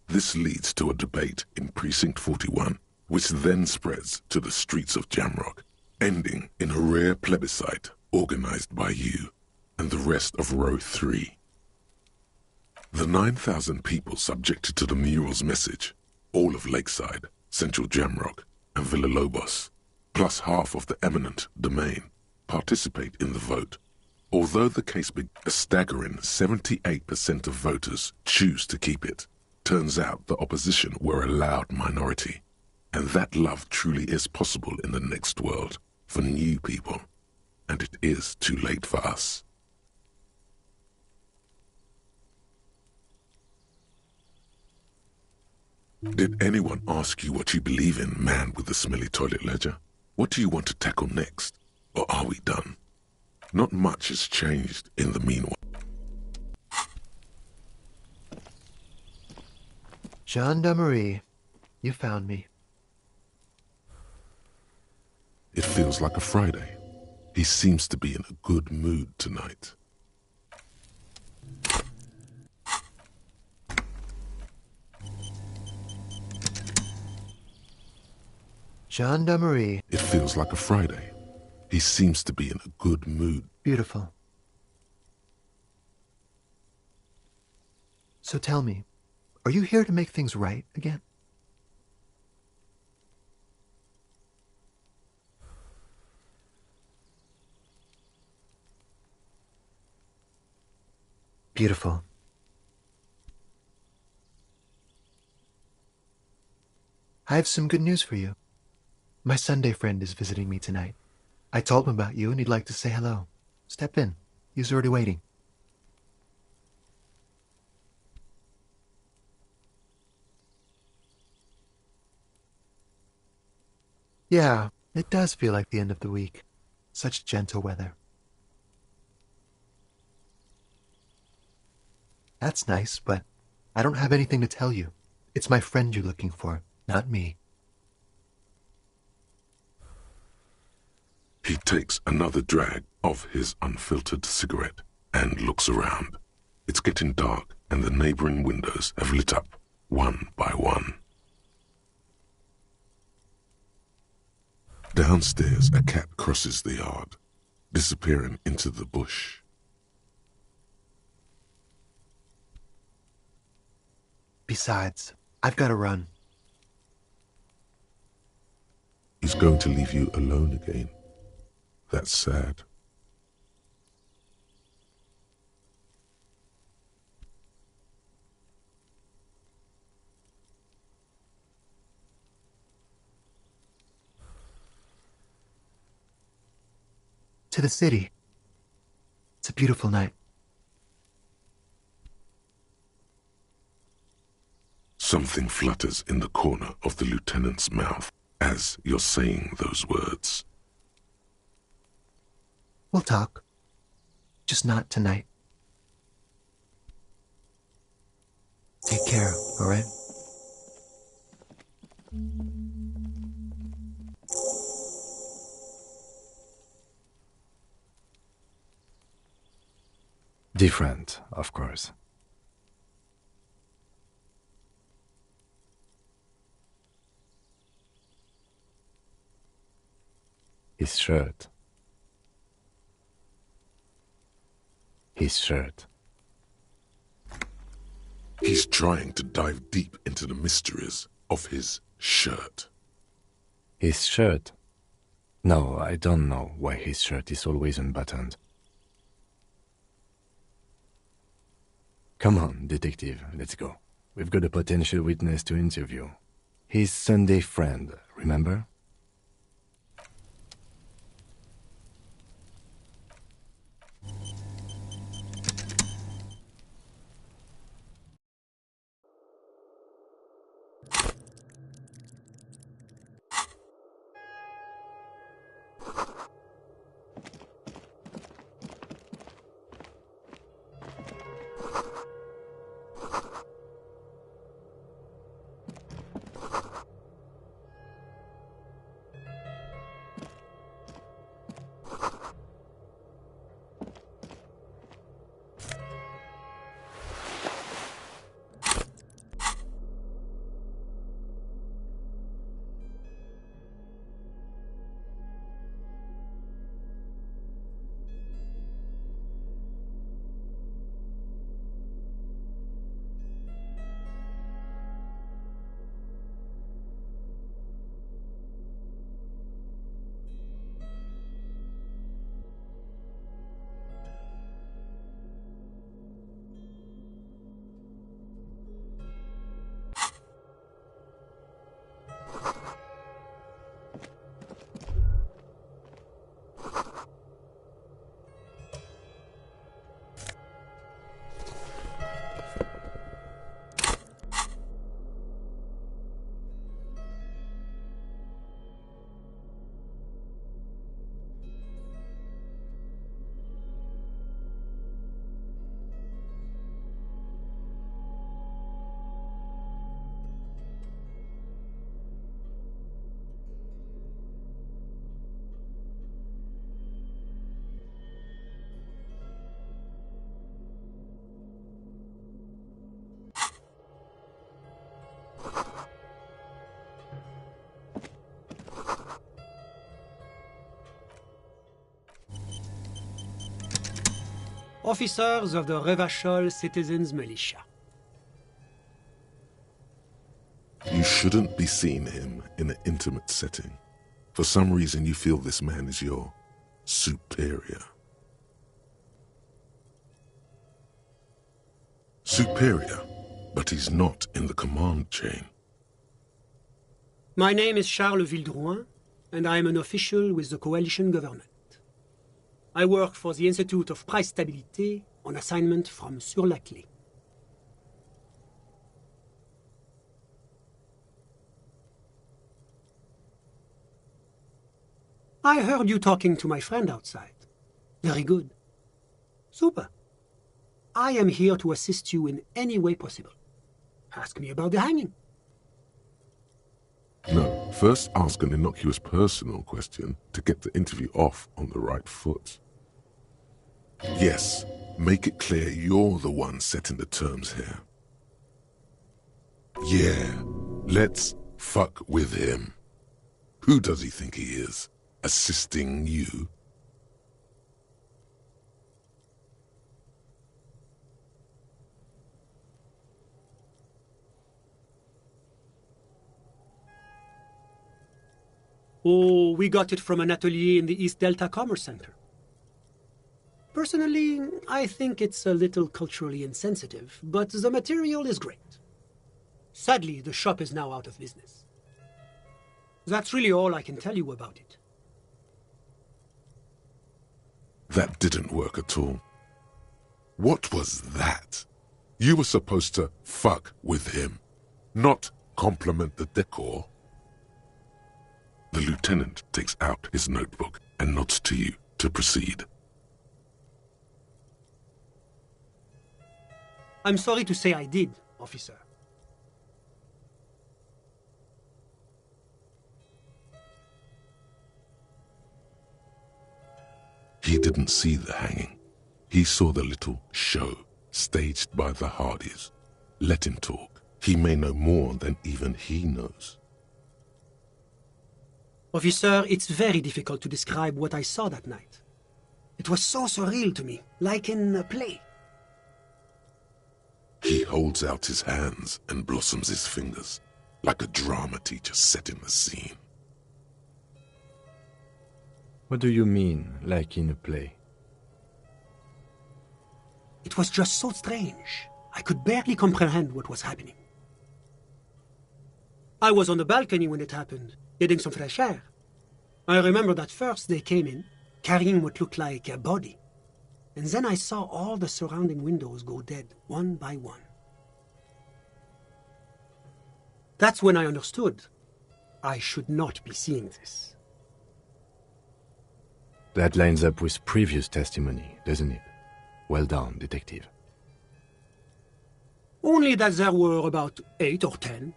This leads to a debate in Precinct 41, which then spreads to the streets of Jamrock, ending in a rare plebiscite organized by you and the rest of Row 3. The 9,000 people subjected to the mural's message, all of Lakeside, Central Jamrock, and Villalobos, plus half of the eminent domain, participate in the vote. Although the case a staggering 78% of voters choose to keep it, turns out the opposition were a loud minority, and that love truly is possible in the next world for new people, and it is too late for us. Did anyone ask you what you believe in, man with the smelly toilet ledger? What do you want to tackle next? Or are we done? Not much has changed in the meanwhile.
Gendarmerie, you found me.
It feels like a Friday. He seems to be in a good mood tonight.
Gendarmerie.
It feels like a Friday. He seems to be in a good mood.
Beautiful. So tell me, are you here to make things right again? Beautiful. I have some good news for you. My Sunday friend is visiting me tonight. I told him about you and he'd like to say hello. Step in. He's already waiting. Yeah, it does feel like the end of the week. Such gentle weather. That's nice, but I don't have anything to tell you. It's my friend you're looking for, not me.
He takes another drag of his unfiltered cigarette and looks around. It's getting dark and the neighboring windows have lit up one by one. Downstairs, a cat crosses the yard, disappearing into the bush.
Besides, I've got to run.
He's going to leave you alone again. That's sad.
To the city. It's a beautiful night.
Something flutters in the corner of the lieutenant's mouth as you're saying those words.
We'll talk. Just not tonight. Take care, all right?
Different, of course. His shirt. His shirt.
He's trying to dive deep into the mysteries of his shirt.
His shirt? No, I don't know why his shirt is always unbuttoned. Come on, detective, let's go. We've got a potential witness to interview. His Sunday friend, remember?
Officers of the Revachol Citizens Militia.
You shouldn't be seeing him in an intimate setting. For some reason you feel this man is your superior. Superior, but he's not in the command chain.
My name is Charles Vildrouin, and I am an official with the coalition government. I work for the Institute of Price Stabilité on assignment from Sur-la-Clé. I heard you talking to my friend outside. Very good. Super. I am here to assist you in any way possible. Ask me about the hanging.
No, first ask an innocuous personal question to get the interview off on the right foot. Yes, make it clear you're the one setting the terms here. Yeah, let's fuck with him. Who does he think he is? Assisting you?
Oh, we got it from an atelier in the East Delta Commerce Center. Personally, I think it's a little culturally insensitive, but the material is great. Sadly, the shop is now out of business. That's really all I can tell you about it.
That didn't work at all. What was that? You were supposed to fuck with him, not compliment the decor. The lieutenant takes out his notebook and nods to you to proceed.
I'm sorry to say I did, officer.
He didn't see the hanging. He saw the little show staged by the Hardys. Let him talk. He may know more than even he knows.
Officer, it's very difficult to describe what I saw that night. It was so surreal to me, like in a play.
He holds out his hands and blossoms his fingers, like a drama teacher setting the scene.
What do you mean, like in a play?
It was just so strange. I could barely comprehend what was happening. I was on the balcony when it happened, getting some fresh air. I remember that first they came in, carrying what looked like a body. And then I saw all the surrounding windows go dead, one by one. That's when I understood I should not be seeing this.
That lines up with previous testimony, doesn't it? Well done, detective.
Only that there were about 8 or 10.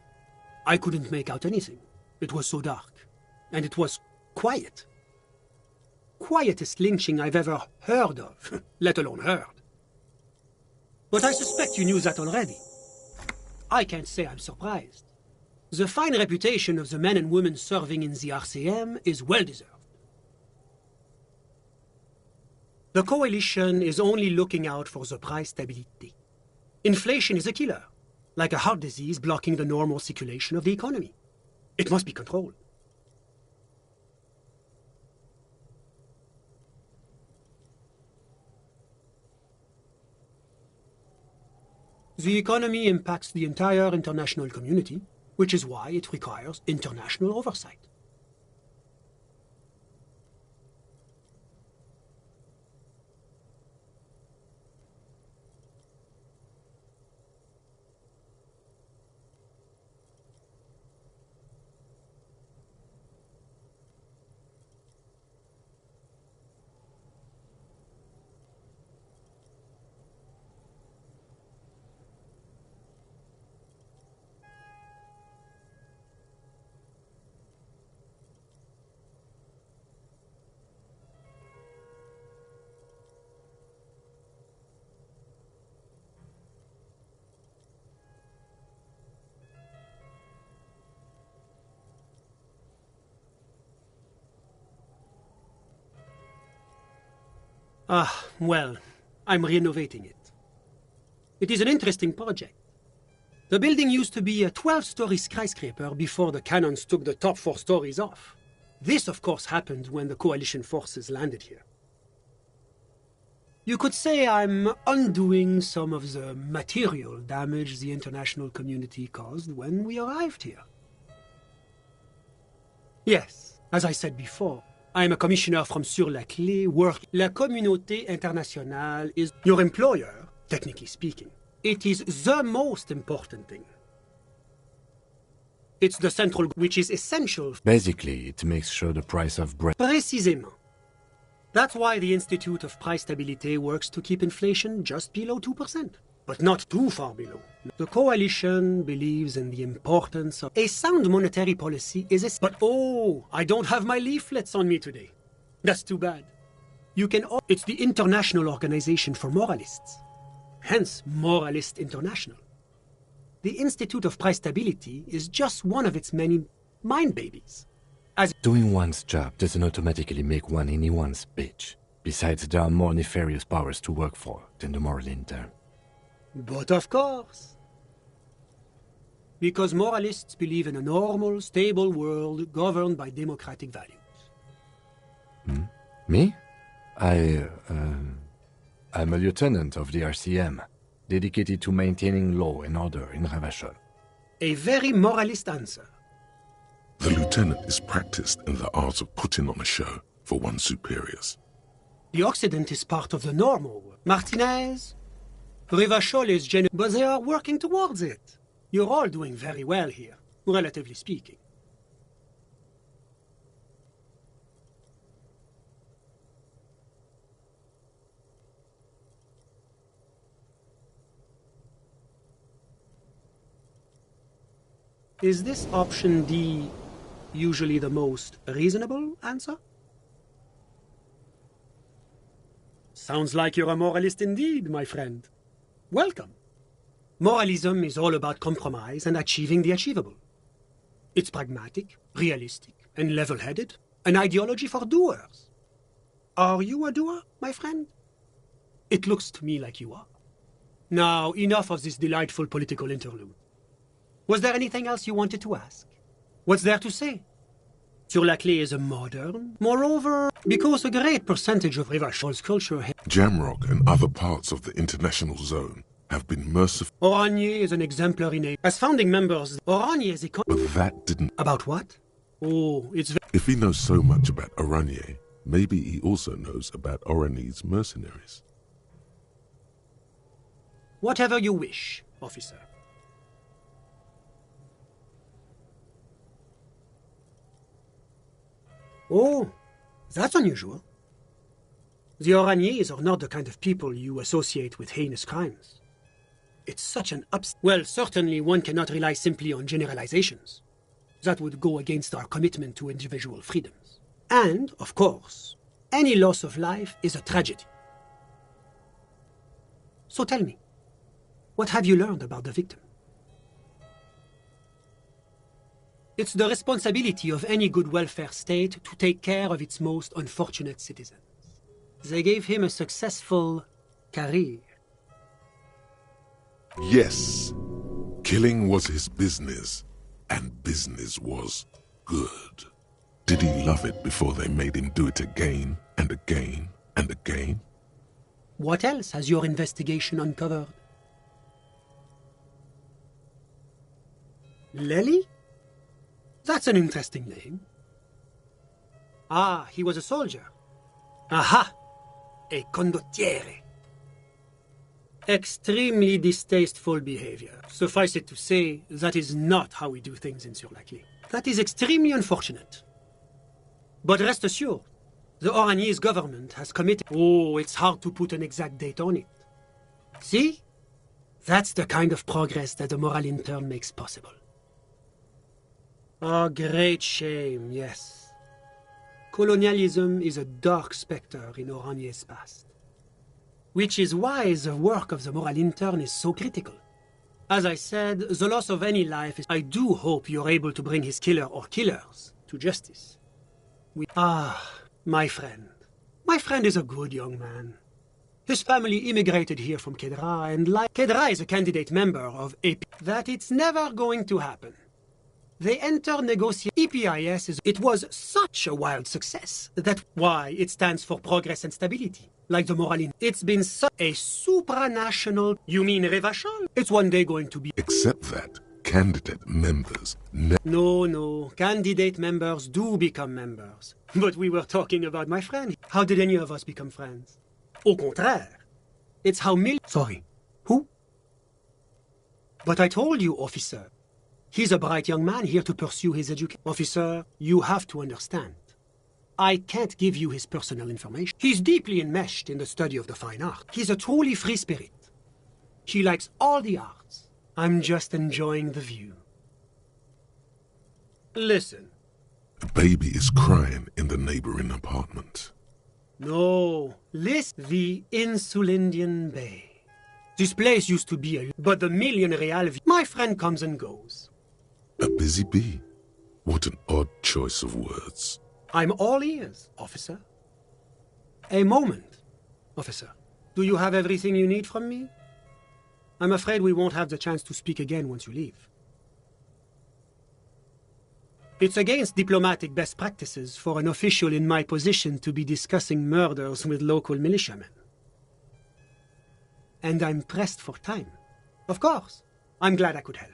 I couldn't make out anything. It was so dark. And it was quiet. Quietest lynching I've ever heard of, let alone heard. But I suspect you knew that already. I can't say I'm surprised. The fine reputation of the men and women serving in the RCM is well-deserved. The Coalition is only looking out for the price stability. Inflation is a killer, like a heart disease blocking the normal circulation of the economy. It must be controlled. The economy impacts the entire international community, which is why it requires international oversight. Well, I'm renovating it. It is an interesting project. The building used to be a 12-story skyscraper before the cannons took the top 4 stories off. This, of course, happened when the Coalition forces landed here. You could say I'm undoing some of the material damage the international community caused when we arrived here. Yes, as I said before, I'm a commissioner from Sur-la-Clé, La Communauté Internationale is your employer, technically speaking. It is the most important thing. It's the central, which is essential.
Basically, it makes sure the price of bread...
Précisément. That's why the Institute of Price Stability works to keep inflation just below 2%, but not too far below. The Coalition believes in the importance of a sound monetary policy But oh, I don't have my leaflets on me today. That's too bad. It's the International Organization for Moralists. Hence, Moralist International. The Institute of Price Stability is just one of its many mind babies.
Doing one's job doesn't automatically make one anyone's bitch. Besides, there are more nefarious powers to work for than the moral intern.
But of course. Because moralists believe in a normal, stable world governed by democratic values.
Me? I'm a lieutenant of the RCM, dedicated to maintaining law and order in Ravachol.
A very moralist answer.
The lieutenant is practiced in the art of putting on a show for one's superiors.
The Occident is part of the normal world. Martinez, Ravachol is but they are working towards it. You're all doing very well here, relatively speaking. Is this option D usually the most reasonable answer? Sounds like you're a moralist indeed, my friend. Welcome. Moralism is all about compromise and achieving the achievable. It's pragmatic, realistic, and level-headed, an ideology for doers. Are you a doer, my friend? It looks to me like you are. Now, enough of this delightful political interlude. Was there anything else you wanted to ask? What's there to say? Sur-la-Clé is a modern. Moreover, because a great percentage of Ravachol's culture...
Jamrock and other parts of the international zone have been merciful.
Oranje is an exemplary name. As founding members, Oranje is a...
But that didn't...
About what? Oh, it's...
If he knows so much about Oranje, maybe he also knows about Oranje's mercenaries.
Whatever you wish, officer. Oh, that's unusual. The Oraniers are not the kind of people you associate with heinous crimes. It's such an Well, certainly one cannot rely simply on generalizations. That would go against our commitment to individual freedoms. And, of course, any loss of life is a tragedy. So tell me, what have you learned about the victim? It's the responsibility of any good welfare state to take care of its most unfortunate citizens. They gave him a successful career.
Yes, killing was his business, and business was good. Did he love it before they made him do it again and again and again?
What else has your investigation uncovered? Lely? That's an interesting name. Ah, he was a soldier. Aha! A condottiere. Extremely distasteful behavior. Suffice it to say, that is not how we do things in Sur-la-Clé. That is extremely unfortunate. But rest assured, the Oraniers government has committed... Oh, it's hard to put an exact date on it. See? That's the kind of progress that the moral intern makes possible. A great shame, yes. Colonialism is a dark specter in Oranje's past. Which is why the work of the moral intern is so critical. As I said, the loss of any life is... I do hope you're able to bring his killer or killers to justice. My friend. My friend is a good young man. His family immigrated here from Kedra, and Kedra is a candidate member of AP. That it's never going to happen. They enter negotiation. EPIS it was such a wild success that why it stands for progress and stability. Like the Moralin. It's been a supranational... You mean Revachol? It's one day going to be...
Except that candidate members...
No. Candidate members do become members. But we were talking about my friend. How did any of us become friends? Au contraire. It's how Sorry. Who? But I told you, officer. He's a bright young man here to pursue his education. Officer, you have to understand. I can't give you his personal information. He's deeply enmeshed in the study of the fine art. He's a truly free spirit. He likes all the arts. I'm just enjoying the view. Listen.
A baby is crying in the neighboring apartment.
No, listen. The Insulindian Bay. This place used to be but the million real... My friend comes and goes.
A busy bee? What an odd choice of words.
I'm all ears, officer. A moment, officer. Do you have everything you need from me? I'm afraid we won't have the chance to speak again once you leave. It's against diplomatic best practices for an official in my position to be discussing murders with local militiamen. And I'm pressed for time. Of course. I'm glad I could help.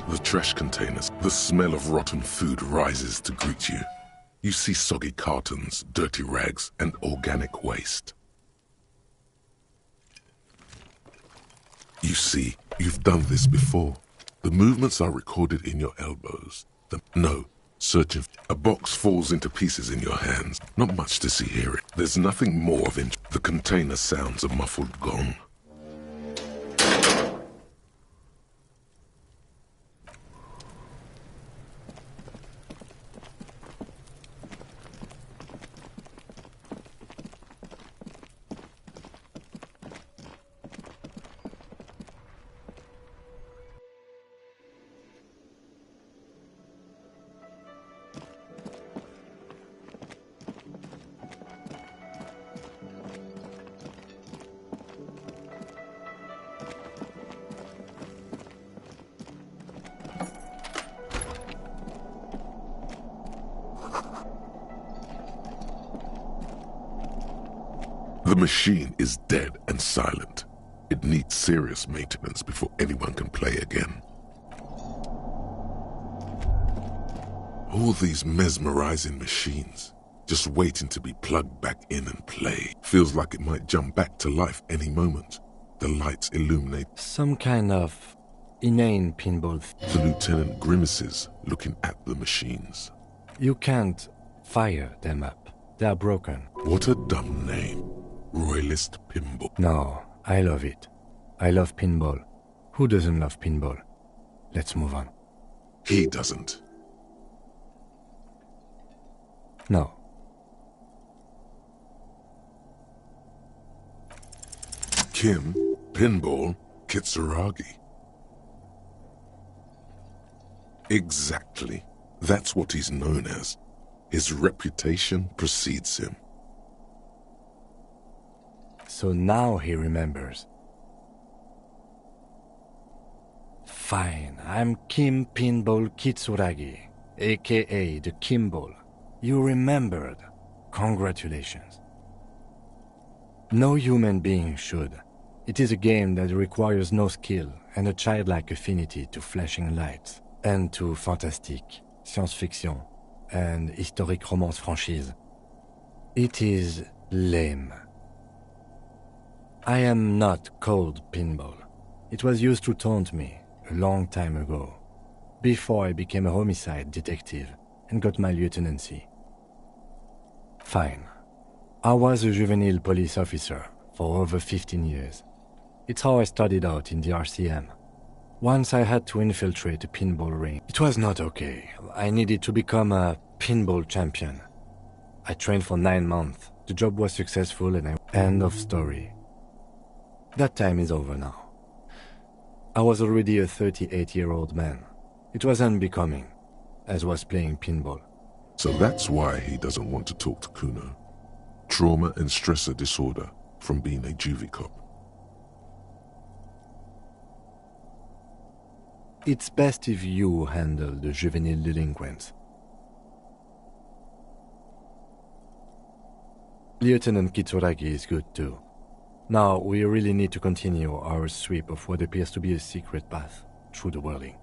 The trash containers, the smell of rotten food rises to greet you. You see soggy cartons, dirty rags, and organic waste. You see, you've done this before. The movements are recorded in your elbows. Searching. A box falls into pieces in your hands. Not much to see here. There's nothing more of interest. The container sounds a muffled gong. The machine is dead and silent. It needs serious maintenance before anyone can play again. All these mesmerizing machines, just waiting to be plugged back in and play. Feels like it might jump back to life any moment. The lights illuminate.
Some kind of inane pinball.
The lieutenant grimaces, looking at the machines.
You can't fire them up. They are broken.
What a dumb name. Royalist pinball.
No, I love it. I love pinball. Who doesn't love pinball? Let's move on.
He doesn't.
No.
Kim, Pinball, Kitsuragi. Exactly. That's what he's known as. His reputation precedes him.
So now he remembers. Fine, I'm Kim Pinball Kitsuragi, aka the Kimball. You remembered. Congratulations. No human being should. It is a game that requires no skill and a childlike affinity to flashing lights and to fantastique, science-fiction, and historic romance franchise. It is lame. I am not called Pinball. It was used to taunt me a long time ago, before I became a homicide detective and got my lieutenancy. Fine. I was a juvenile police officer for over 15 years. It's how I started out in the RCM. Once I had to infiltrate a pinball ring. It was not okay. I needed to become a pinball champion. I trained for 9 months. The job was successful and end of story. That time is over now. I was already a 38-year-old man. It was unbecoming, as was playing pinball.
So that's why he doesn't want to talk to Kuno. Trauma and stressor disorder from being a juvie cop.
It's best if you handle the juvenile delinquents. Lieutenant Kitsuragi is good too. Now we really need to continue our sweep of what appears to be a secret path through the whirling.